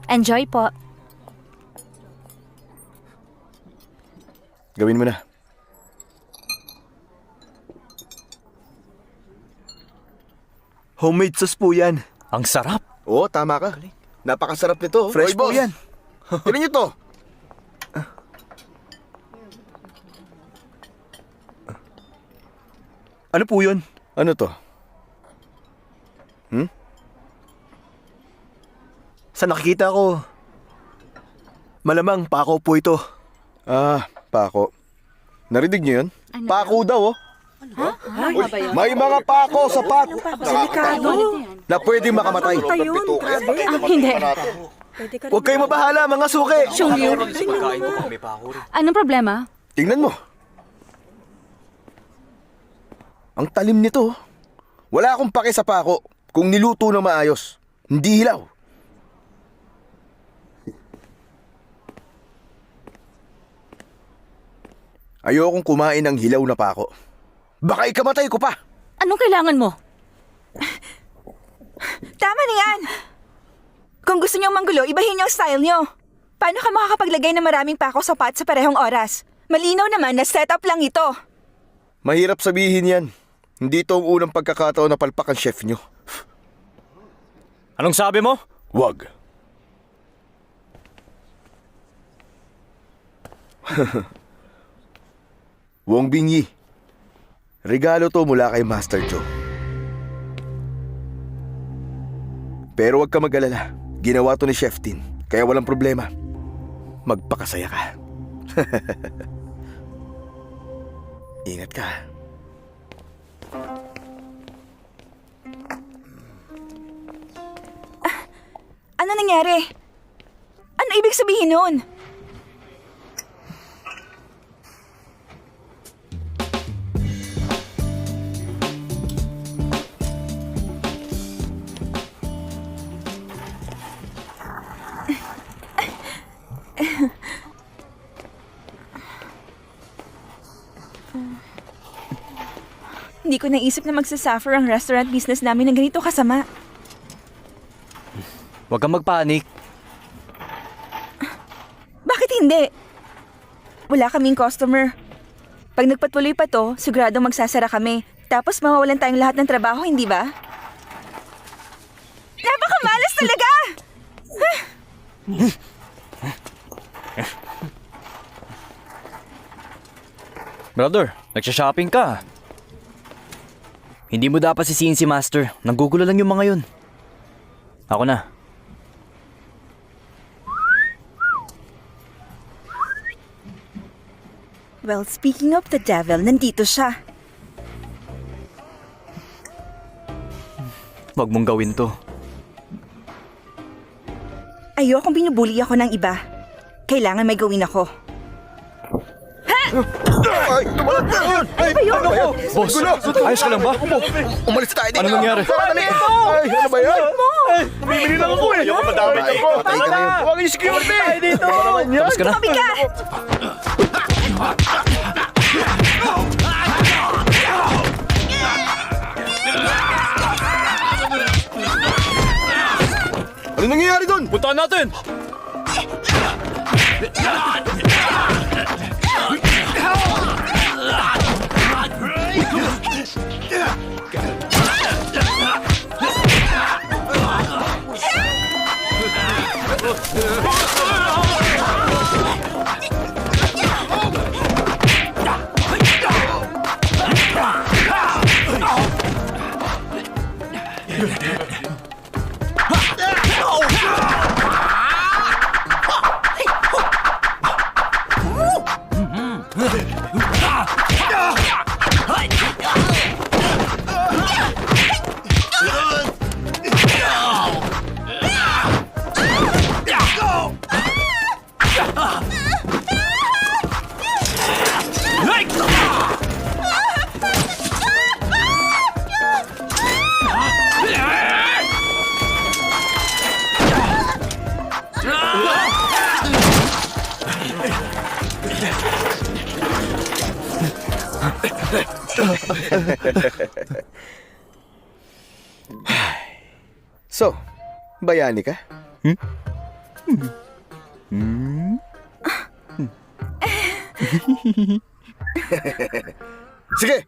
Enjoy po. Gawin mo na. Homemade sauce po yan. Ang sarap. Oo, tama ka. Napakasarap nito. Fresh Oy, po boss. yan. Tignan niyo to. Ano po yun? Ano to? Sa nakikita ko, malamang pako po ito. Pako. Narinig niyo yun? Pako daw, oh. May mga pako sa pot Na pwedeng makamatay. Hindi. Huwag kayong mabahala, mga suki. Anong problema? Tingnan mo. Ang talim nito. Wala akong pake sa pako kung niluto na maayos. Hindi hilaw. Ayokong kumain ng hilaw na pako. Baka ikamatay ko pa. Anong kailangan mo? Tama na yan! Kung gusto niyong manggulo, ibahin niyo ang style niyo. Paano ka makakapaglagay ng maraming pako sa pot sa parehong oras? Malinaw naman na setup lang ito. Mahirap sabihin yan. Hindi ito ang unang pagkakataon na palpak ang chef nyo. Anong sabi mo? Wag. Wong Bingyi. Regalo to mula kay Master Joe. Pero wag ka mag-alala. Ginawa to ni Chef Tin, kaya walang problema. magpakasaya ka. Ingat ka. Ano nangyari? Ano ibig sabihin nun? Hindi ko naisip na magsasuffer ang restaurant business namin ng ganito kasama. Huwag kang magpanik. Bakit hindi? Wala kaming customer. Pag nagpatuloy pa to, siguradong magsasara kami. Tapos mawawalan tayong lahat ng trabaho, hindi ba? Napakamalas talaga! Brother, nagsha-shopping ka. Hindi mo dapat sisihin si Master. Nanggugulo lang yung mga yun. Ako na. Well, speaking of the devil, nandito siya. Huwag mong gawin to. Ayokong binubuli ako ng iba. Kailangan may gawin ako. Boss, ayos ka lang ba? Umalis tayo dito! Ano nangyari? Ay, ano ba yan? Namimili lang ako eh! Ayoko madami ako! Patay ka na yun! Huwag yung security! Ay, dito! Tapos ka na? Mabigat! Ano nangyayari doon? Puntaan natin! So, bayani ka? Sige!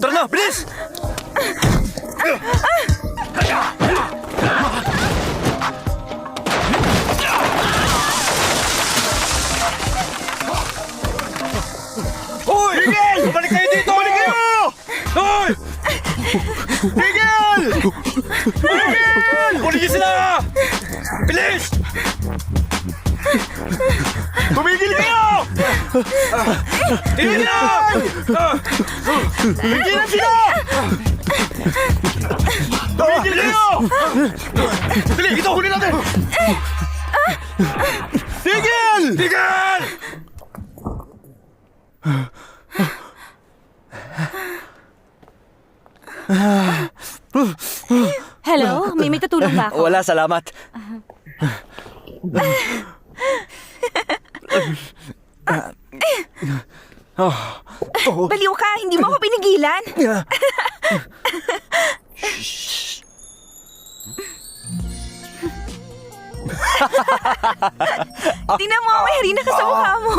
Tara na, bilis! Hoy! Miguel! Bumalik kayo dito! Bumalik kayo! Hoy! Miguel! Miguel! Kunin niyo sila! Bilis! Tumigil kayo! Tigil na! Tigilan sila! Tumigil kayo! Dali, ito, kunin natin! Tigil! Tigil! Hello? May tutulong ba ako? Wala, salamat. Baliw ka, hindi mo ako pinigilan. Tingnan mo, may harina ka sa mukha mo.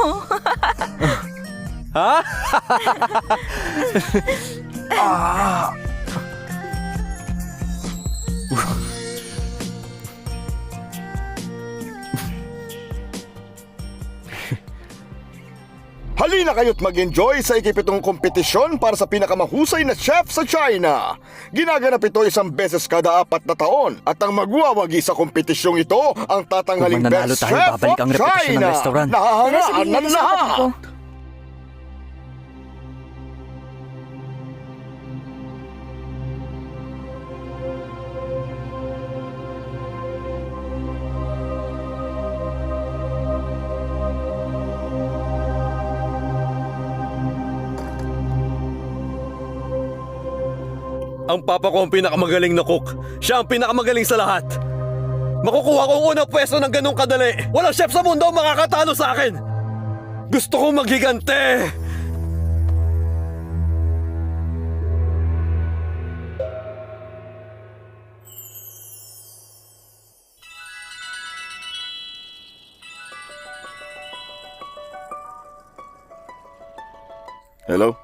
Halina kayo't mag-enjoy sa ikipitong kompetisyon para sa pinakamahusay na chef sa China. Ginaganap ito 1 beses kada 4 na taon at ang magwawagi sa kompetisyong ito ang tatanghaling Kung mananalo best tayo, chef babalik ang of reputasyon ng China. restaurant. Pero Nahahangaan sabihin ng natin sa kapatid ko. lahat. Ang papa ko ang pinakamagaling na cook. Siya ang pinakamagaling sa lahat. Makukuha ko ang unang pwesto ng ganong kadali. Walang chef sa mundo ang makakatalo sa akin. Gusto kong maghigante. Hello?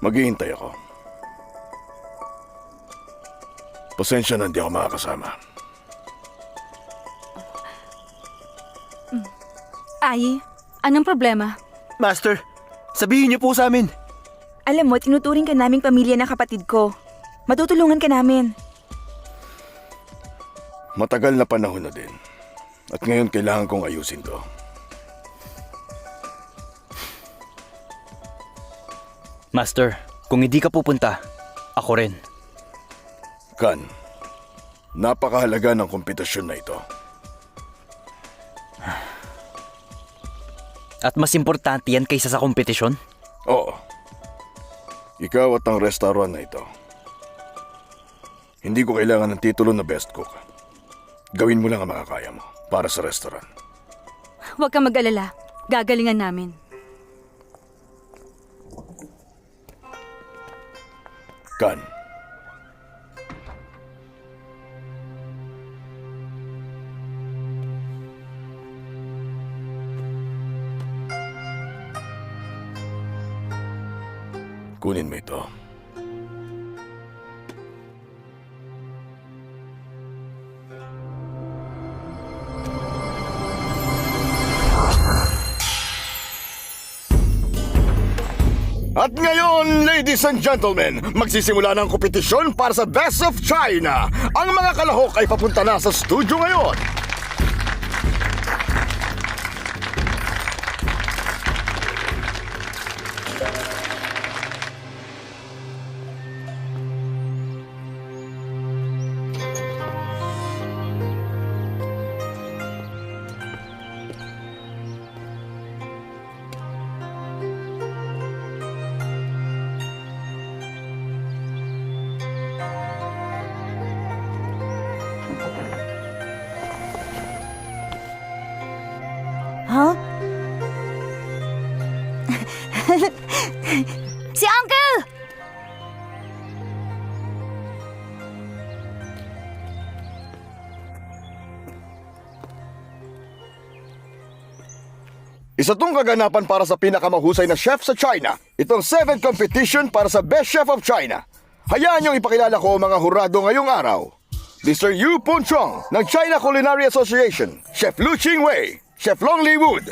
Maghihintay ako. Pasensya na hindi ako makakasama. Ai, anong problema? Master, sabihin niyo po sa amin. Alam mo, tinuturing ka naming pamilya ng kapatid ko. Matutulungan ka namin. Matagal na panahon na din. At ngayon kailangan kong ayusin to. Master, kung hindi ka pupunta, ako rin. Kan, napakahalaga ng kompetisyon na ito. At mas importante yan kaysa sa kompetisyon? Oo. Ikaw at ang restaurant na ito. Hindi ko kailangan ng titulo na best cook. Gawin mo lang ang makakaya mo para sa restaurant. Huwag kang mag-alala. Gagalingan namin. Kan, kunin mo ito. At ngayon, ladies and gentlemen, magsisimula ng kompetisyon para sa Best of China. Ang mga kalahok ay papunta na sa studio ngayon. Huh? Si Uncle! Isa tong kaganapan para sa pinakamahusay na chef sa China. Itong 7th competition para sa Best Chef of China. Hayaan niyong ipakilala ko ang mga hurado ngayong araw. Mr. Yu Punchong ng China Culinary Association, Chef Lu Qingwei, Chef Long Li Wood,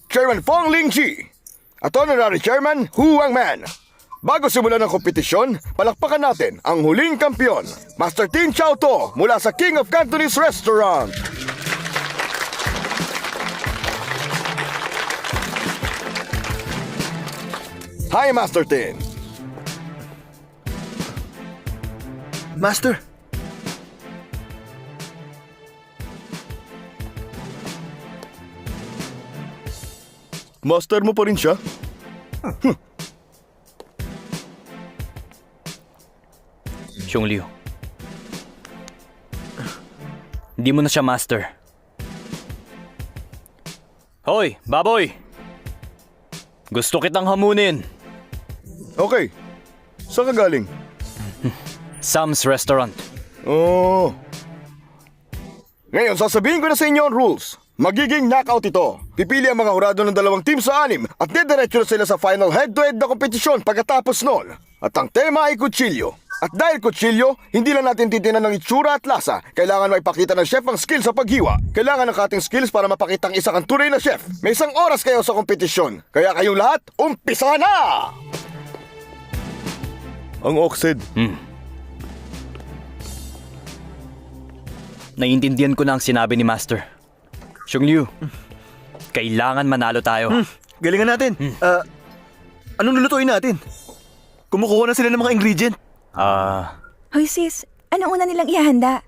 Chairman Fong Lingji, at Honorary Chairman Hu Wangman. Bago simulan ng kompetisyon, palakpakan natin ang huling kampiyon, Master Tin Chao To mula sa King of Cantonese Restaurant. Hi, Master Tin. Master, Master mo pa rin siya? Xiong Liu. Hindi mo na siya master. Hoy, baboy! Gusto kitang hamunin. Okay. Saan ka galing? Sam's Restaurant. Oh. Ngayon, sasabihin ko na sa inyo ang rules. Magiging knockout ito. Pipili ang mga hurado ng dalawang team sa 6 at didiretso na sila sa final head-to-head na kompetisyon pagkatapos noon. At ang tema ay kutsilyo. At dahil kutsilyo, hindi lang natin titinan ng itsura at lasa. Kailangan maipakita ng chef ang skill sa paghiwa. Kailangan ng cutting skills para mapakita ang isa kang tunay na chef. May 1 oras kayo sa kompetisyon. Kaya kayong lahat, umpisa na! Ang oxid. Naiintindihan ko na ang sinabi ni Master. Xiong Liu, kailangan manalo tayo. Galingan natin. Anong lulutuin natin? Kumukuha na sila ng mga ingredient. Hoy sis, ano una nilang ihahanda?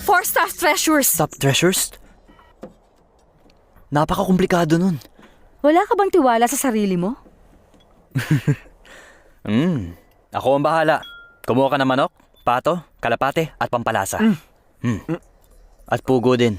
Four staff treasures! Top treasures? Napaka-komplikado nun. Wala ka bang tiwala sa sarili mo? Ako ang bahala. Kumuha ka ng manok, pato, kalapate at pampalasa. At pugo din.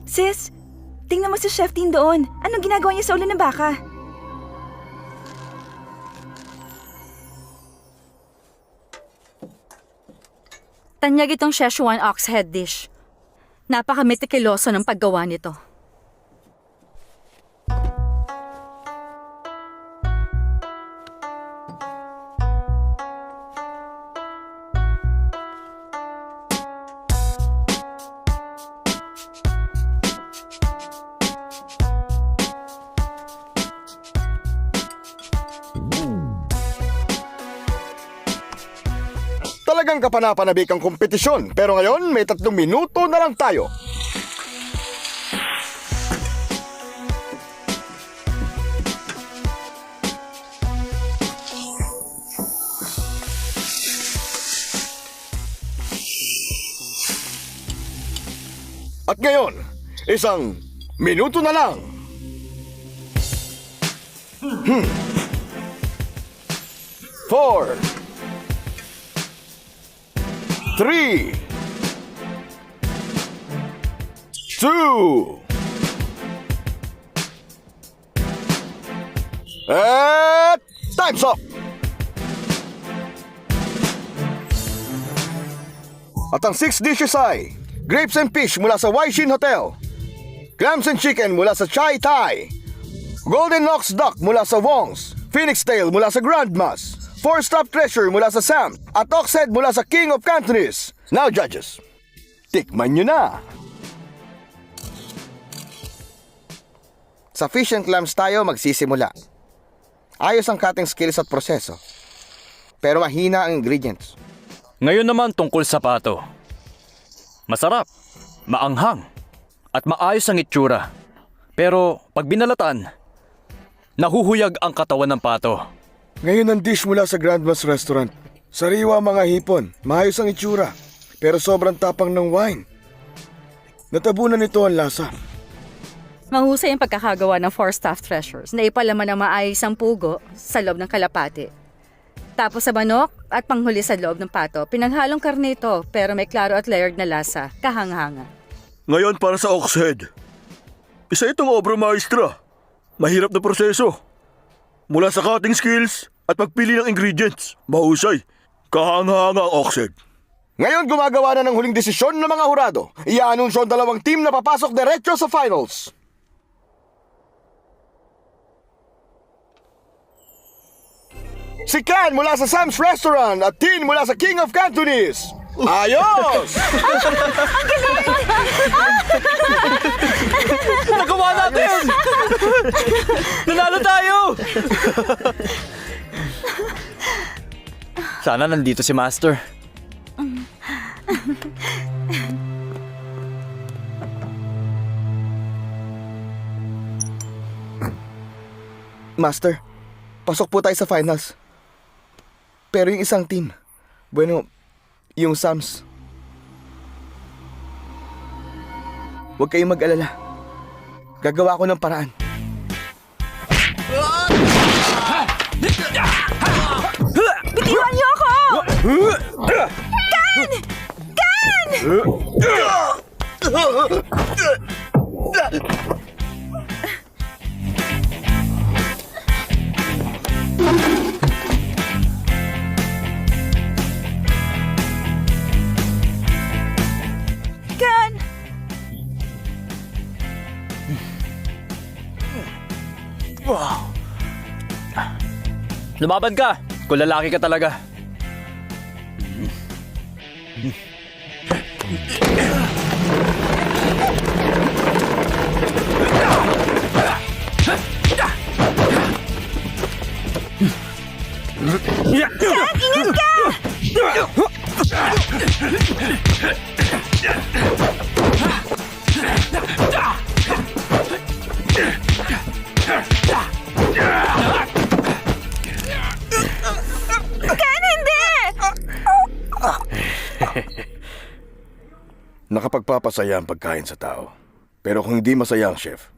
Sis, tingnan mo si Chef Tin doon. Anong ginagawa niya sa ulo ng baka? Tanyag itong Szechuan ox head dish. Napaka-meticuloso ng paggawa nito. Talagang kapanapanabik ang kompetisyon. Pero ngayon, may 3 minuto na lang tayo. At ngayon, 1 minuto na lang. 4 3 2 At time's up! At ang 6 dishes ay grapes and fish mula sa Waishin Hotel, clams and chicken mula sa Chai Thai, golden ox duck mula sa Wong's, phoenix tail mula sa Grandma's, 4-stop treasure mula sa Sam, at ox head mula sa King of Cantonese. Now judges, tikman nyo na! Sa fish and clams tayo magsisimula. Ayos ang cutting skills at proseso, pero mahina ang ingredients. Ngayon naman tungkol sa pato. Masarap, maanghang, at maayos ang itsura. Pero pag binalatan, nahuhuyag ang katawan ng pato. Ngayon ang dish mula sa Grandma's Restaurant. Sariwa mga hipon, maayos ang itsura, pero sobrang tapang ng wine. Natabunan nito ang lasa. Mahusay ang pagkakagawa ng 4 staff treasures na ipalaman ng maayos ang pugo sa loob ng kalapate. Tapos sa manok at panghuli sa loob ng pato, pinaghalong karne ito pero may klaro at layered na lasa, kahanghanga. Ngayon para sa ox head. Isa itong obra maestra. Mahirap na proseso. Mula sa cutting skills at pagpili ng ingredients. Mahusay. Kahanga-hanga ang ox head. Ngayon gumagawa na ng huling desisyon ng mga hurado. Iaanunsyo ang 2 team na papasok diretso sa finals. Si Can mula sa Sam's Restaurant at Tin mula sa King of Cantonese. Ayos! Nagawa natin! Nanalo tayo! Sana nandito si Master. Master, pasok po tayo sa finals. Pero yung isang team, bueno, yung Sams. Huwag kayong mag-alala. Gagawa ko ng paraan. Bitiwan niyo ako! Kan! Lumaban ka! Kung lalaki ka talaga. Nakapagpapasaya ang pagkain sa tao. Pero kung hindi masaya ang chef,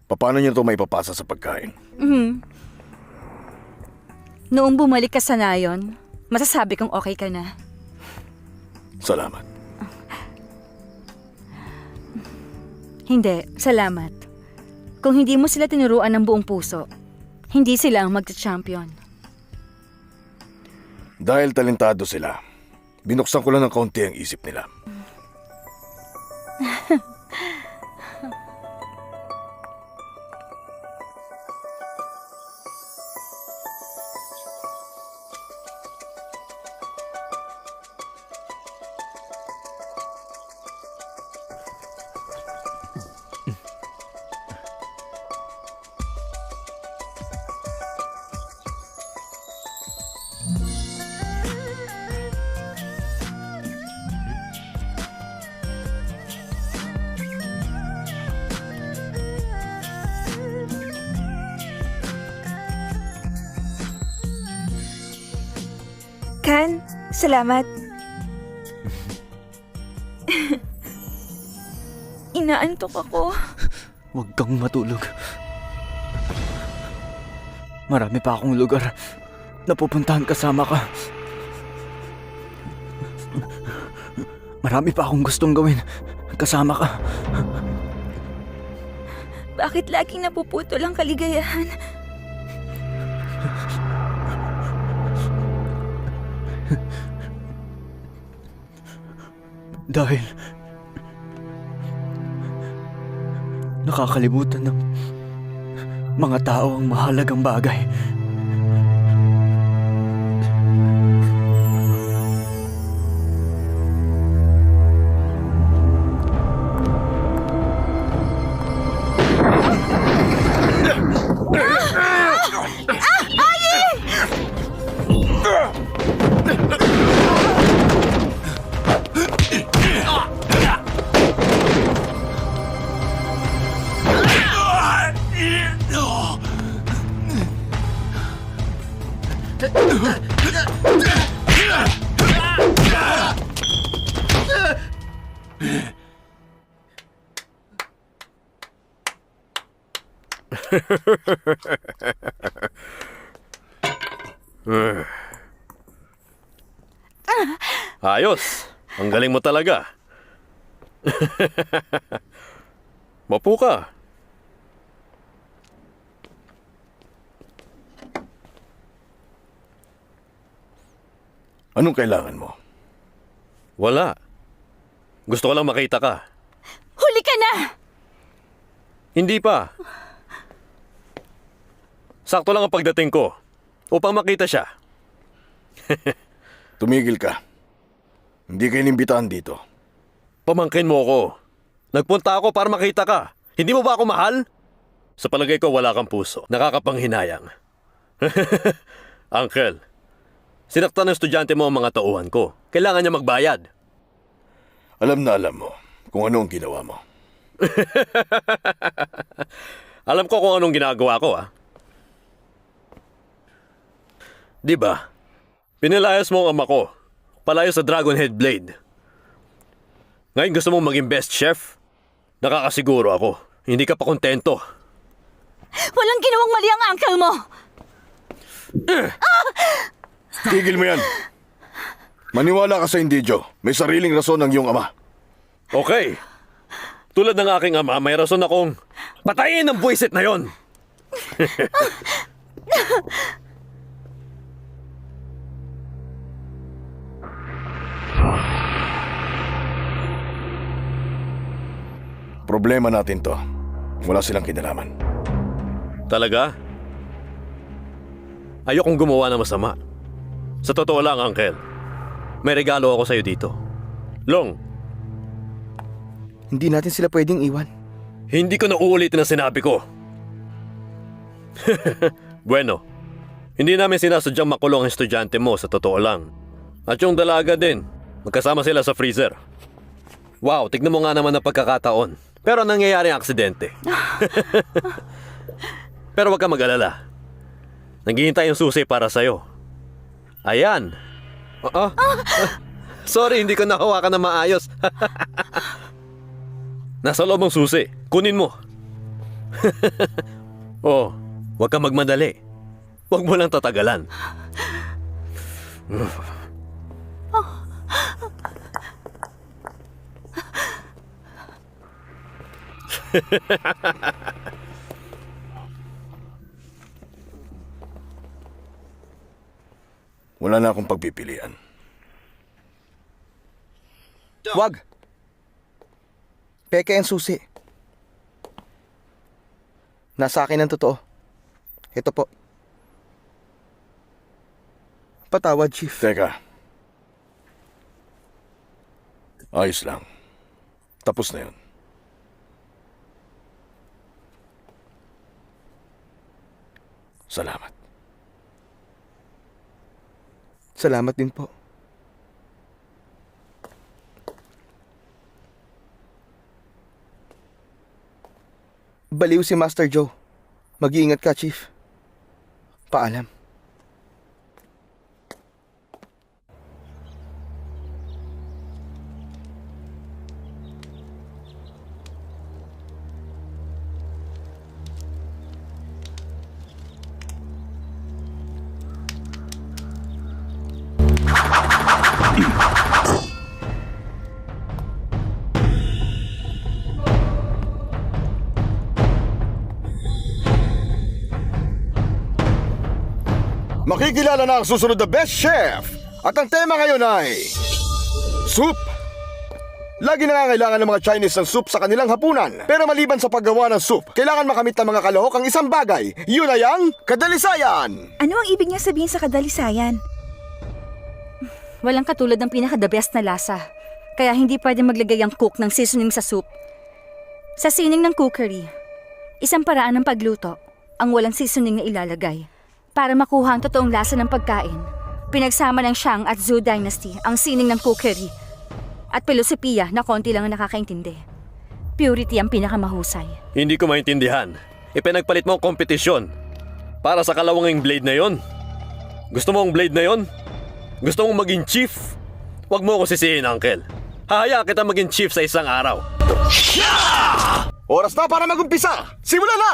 paano niyo ito maipapasa sa pagkain? Noong bumalik ka sa nayon, masasabi kong okay ka na. Salamat. Hindi, salamat. Kung hindi mo sila tinuruan ng buong puso, hindi sila ang magta-champion. Dahil talentado sila, binuksan ko lang ng kaunti ang isip nila. Kan, salamat. Inaantok ako. Huwag kang matulog. Marami pa akong lugar na pupuntahan kasama ka. Marami pa akong gustong gawin kasama ka. Bakit laging napuputol ang kaligayahan? Dahil nakakalimutan ng mga tao ang mahalagang bagay. Ayos! Ang galing mo talaga. Mapu ka. Anong kailangan mo? Wala. Gusto ko lang makita ka. Huli ka na! Hindi pa. Sakto lang ang pagdating ko upang makita siya. Tumigil ka. Hindi kayo inimbitahan dito. Pamangkin mo ako. Nagpunta ako para makita ka. Hindi mo ba ako mahal? Sa palagay ko, wala kang puso. Nakakapanghinayang. Uncle, sinaktan ng estudyante mo ang mga tauhan ko. Kailangan niya magbayad. Alam na alam mo kung ano ang ginawa mo. Alam ko kung anong ginagawa ko, ah. Di ba? Pinilayas mo ang ama ko. Palayo sa Dragon Head Blade. Ngayon gusto mong maging best chef? Nakakasiguro ako. Hindi ka pa kontento. Walang ginawang mali ang uncle mo! Tigil mo yan. Maniwala ka sa hindi, Joe. May sariling rason ang iyong ama. Okay. Tulad ng aking ama, may rason akong patayin ang buwisit na yon. Problema natin to. Wala silang kinalaman. Talaga? Ayokong gumawa ng masama. Sa totoo lang, Uncle. May regalo ako sa'yo dito. Long, Hindi natin sila pwedeng iwan. hindi ko na uulitin ang sinabi ko. Bueno, hindi namin sinasadyang makulong ang estudyante mo sa totoo lang. At yung dalaga din, magkasama sila sa freezer. Wow, tignan mo nga naman ang pagkakataon. Pero nangyayari ang aksidente. Pero wag ka mag-alala. Naghihintay yung susi para sa'yo. Ayan. Sorry, hindi ko nahawakan na maayos. Nasa loob ang susi. Kunin mo. Oh, wag ka magmadali. Wag mo lang tatagalan. Wala na akong pagpipilian. Wag! Peke ang susi. Nasa akin ang totoo. Ito po. Patawad, Chief. Teka. Ayos lang. Tapos na yun. Salamat. Salamat din po. Baliw si Master Joe. Mag-iingat ka, Chief. Paalam. Makikilala na ang susunod na Best Chef! At ang tema ngayon ay... Soup! Lagi nangangailangan ng mga Chinese ng soup sa kanilang hapunan. Pero maliban sa paggawa ng soup, kailangan makamit ng mga kalahok ang isang bagay. Yun ay ang kadalisayan! Ano ang ibig niya sabihin sa kadalisayan? Walang katulad ng pinaka-the best na lasa. Kaya hindi pwede maglagay ang cook ng seasoning sa soup. Sa sining ng cookery, isang paraan ng pagluto ang walang seasoning na ilalagay. Para makuha ang totoong lasa ng pagkain, pinagsama ng Shang at Zhou Dynasty ang sining ng cookery at filosofiya na konti lang ang nakakaintindi. Purity ang pinakamahusay. Hindi ko maintindihan. Ipinagpalit mo ang kompetisyon. Para sa kalawanging blade na yon. Gusto mo ang blade na yon? Gusto mong maging chief? Huwag mo ako sisihin, Uncle. Hahayaan kita maging chief sa isang araw. Oras na para mag-umpisa! Simula na!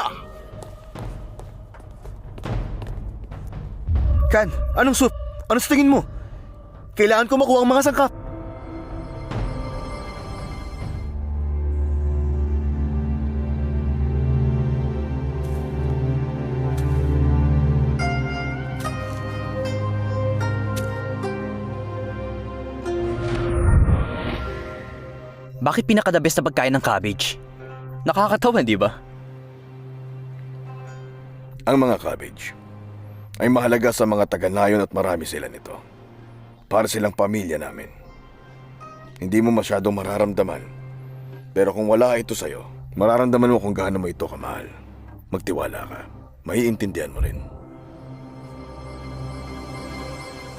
Kan, anong soup? Ano sa tingin mo? Kailangan ko makuha ang mga sangkap. Bakit pinaka-the best na pagkain ng cabbage? Nakakatawa, di ba? Ang mga cabbage ay mahalaga sa mga taga-nayon at marami sila nito. Para silang pamilya namin. Hindi mo masyadong mararamdaman. Pero kung wala ito sa'yo, mararamdaman mo kung gaano mo ito kamahal. Magtiwala ka. Maiintindihan mo rin.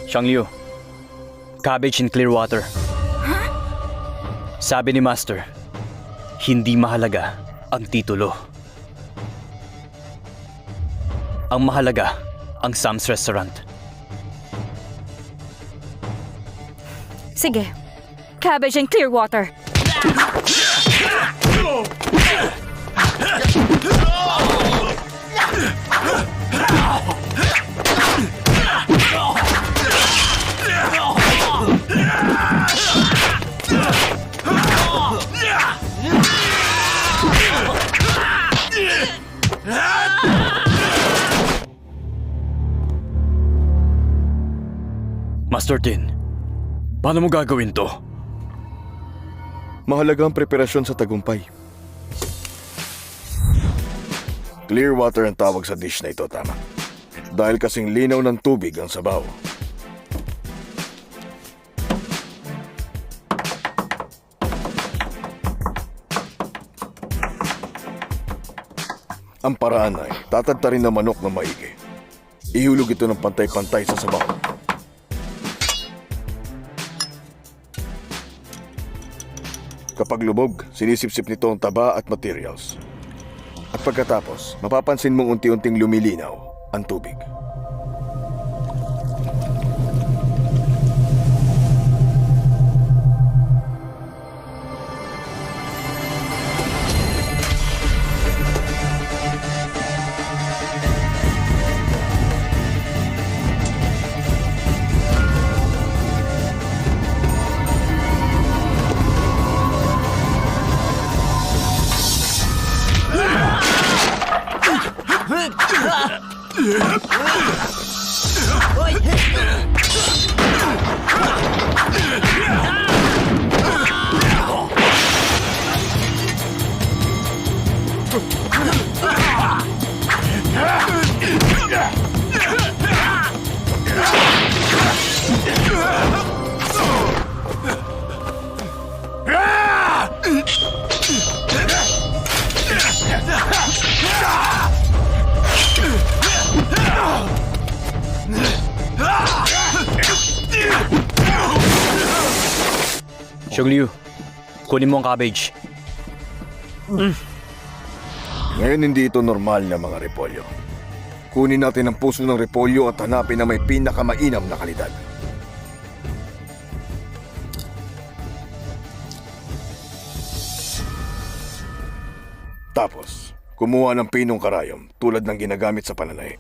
Xiang Liu, cabbage in clear water. Sabi ni Master, hindi mahalaga ang titulo. Ang mahalaga ang Sam's Restaurant. Sige. Cabbage and clear water. Master Tin, paano mo gagawin to? Mahalaga ang preparasyon sa tagumpay. Clear water ang tawag sa dish na ito, tama. Dahil kasing linaw ng tubig ang sabaw. Ang paraan ay tatadtarin ng manok na maigi. Ihulog ito ng pantay-pantay sa sabaw. Kapag lubog, sinisipsip nito ang taba at materials. At pagkatapos, mapapansin mong unti-unting lumilinaw ang tubig. Xiang Liu, kunin mo ang cabbage. Ngayon hindi ito normal na mga repolyo. Kunin natin ang puso ng repolyo at hanapin na may pinakamainam na kalidad. Tapos, kumuha ng pinong karayom tulad ng ginagamit sa pananay.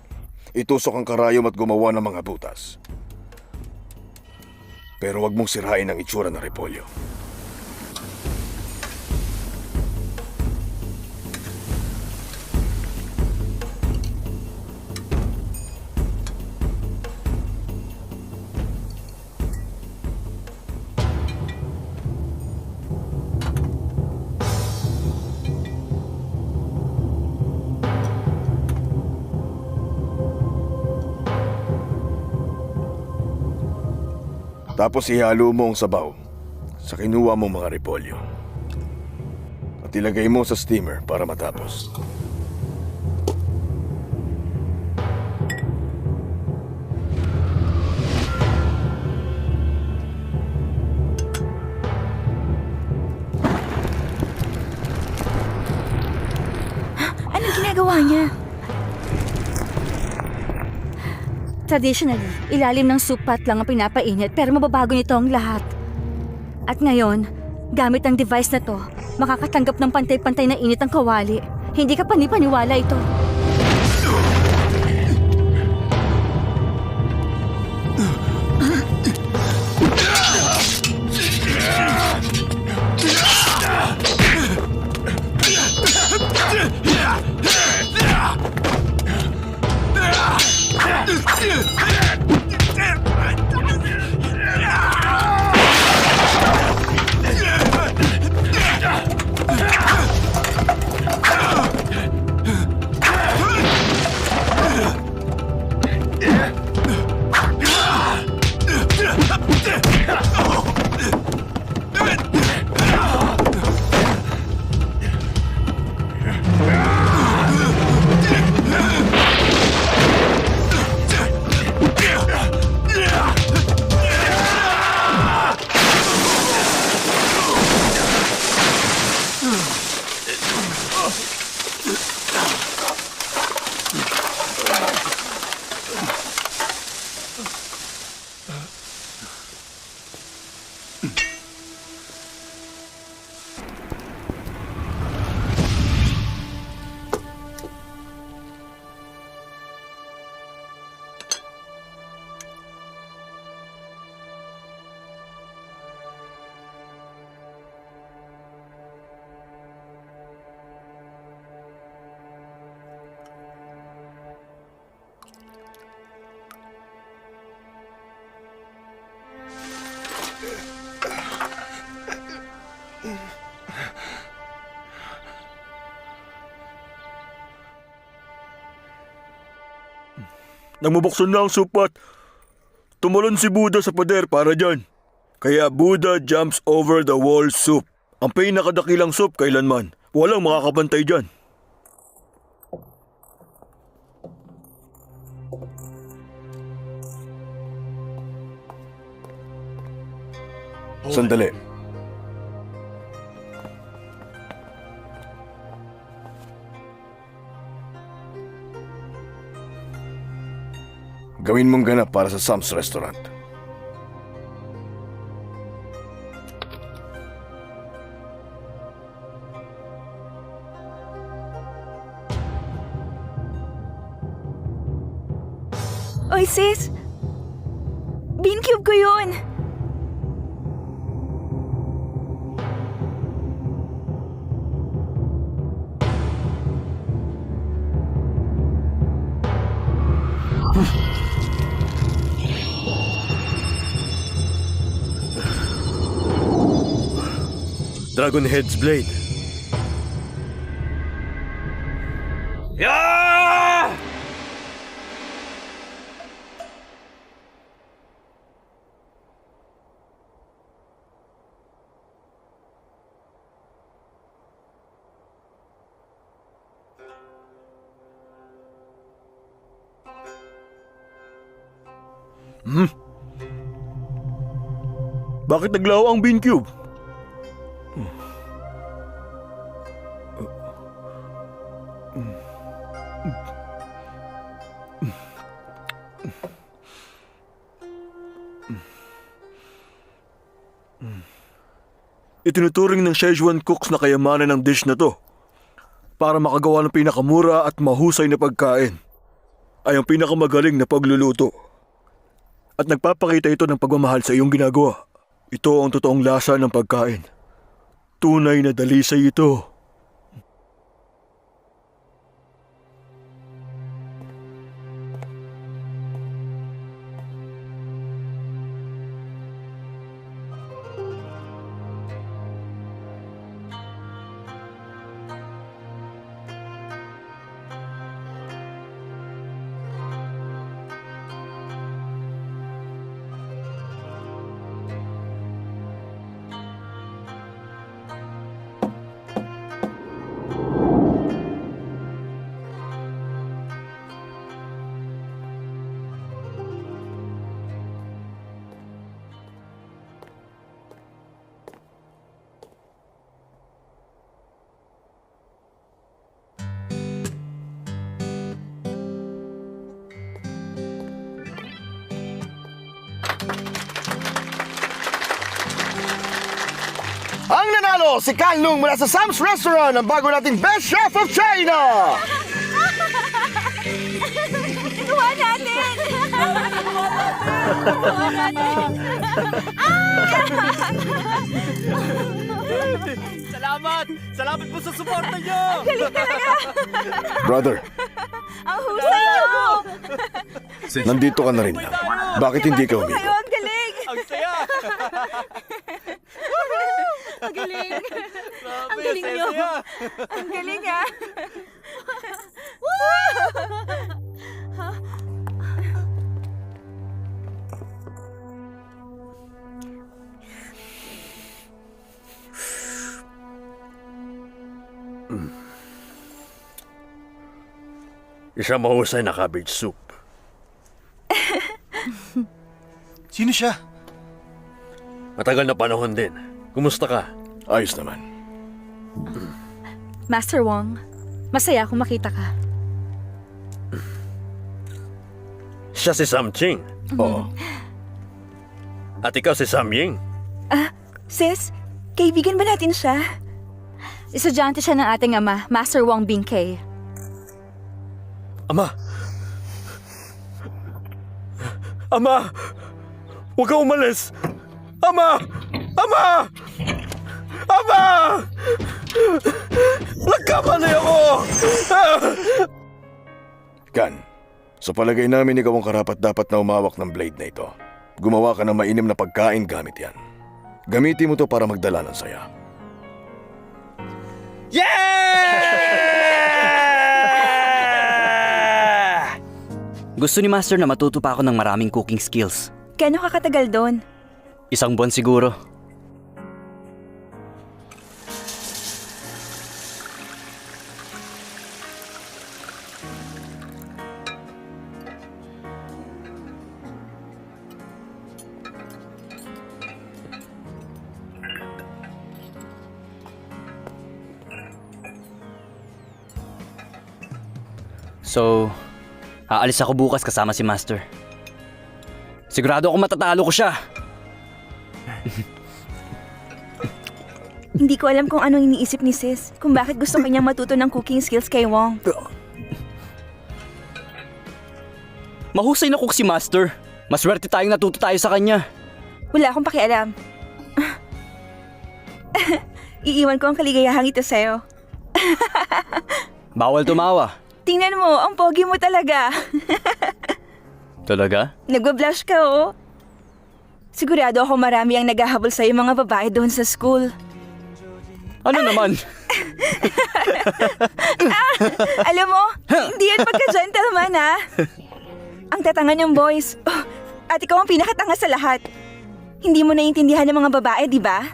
Itusok ang karayom at gumawa ng mga butas. Pero wag mong sirain ang itsura ng repolyo. Tapos ihalo mo ang sabaw sa kinuha mong mga repolyo. At ilagay mo sa steamer para matapos. Anong ginagawa niya? Traditionally, ilalim ng soup pot lang ang pinapainit pero mababago nito ang lahat. At ngayon, gamit ang device na to, makakatanggap ng pantay-pantay na init ang kawali. Hindi ka panipaniwala ito. nang mabuksan na ang soup pot, tumalon si Buddha sa pader para dyan. Kaya Buddha jumps over the wall soup. Ang pinakadakilang soup kailanman. Walang makakapantay dyan. Sandali. Gawin mong ganap para sa Sam's Restaurant. Oy, sis! Bean cube ko yun! Dragon Head's blade. Bakit naglaho ang bean cube? Itinuturing ng Szechuan cooks na kayamanan ng dish na to. Para makagawa ng pinakamura at mahusay na pagkain, ay ang pinakamagaling na pagluluto. At nagpapakita ito ng pagmamahal sa iyong ginagawa. Ito ang totoong lasa ng pagkain. Tunay na dalisay ito. Ang nanalo, si Kan Lung mula sa Sam's Restaurant, ang bago nating Best Chef of China! Ginawa natin! Ginawa natin! Salamat! Salamat po sa suporta niyo! Brother, Ang husay niyo! nandito ka na rin lang. Bakit hindi ka Kayo, umigo? ang galing! Ang saya! Ang galing! Grabe, Ang galing niyo! saya-saya. Ang galing ah! Isang mahusay na cabbage soup. Sino siya? Matagal na panahon din. Kumusta ka? Ayos naman. Master Wong, masaya akong makita ka. Siya si Sam Ching. Oo. At ikaw si Sam Ying. Sis, kaibigan ba natin siya? Estudyante siya ng ating ama, Master Wong Bingkay. Ama! Ama! Huwag ka umalis! Ama! Ama! Ama! Nagkamali ako! Kan, sa palagay namin ikaw ang karapat-dapat na umawak ng blade na ito. Gumawa ka ng mainim na pagkain gamit yan. Gamitin mo to para magdala ng saya. Gusto ni Master na matuto pa ako ng maraming cooking skills. Kano ka katagal doon? 1 buwan siguro. So, aalis ako bukas kasama si Master. Sigurado ako matatalo ko siya. Hindi ko alam kung anong iniisip ni sis, kung bakit gusto kanyang matuto ng cooking skills kay Wong. Mahusay na cook si Master. Maswerte tayong natuto tayo sa kanya. Wala akong pakialam. Iiwan ko ang kaligayahang ito sa'yo. Bawal tumawa. Tingnan mo, ang pogi mo talaga. Talaga? Nagwa-blush ka, oh. Sigurado ako marami ang naghahabol sa'yo mga babae doon sa school. Ano naman? Alam mo, hindi yan pagka-gentleman, ha? Ang tatanga niyong boys. Oh, at ikaw ang pinakatanga sa lahat. Hindi mo naiintindihan ng mga babae, di ba?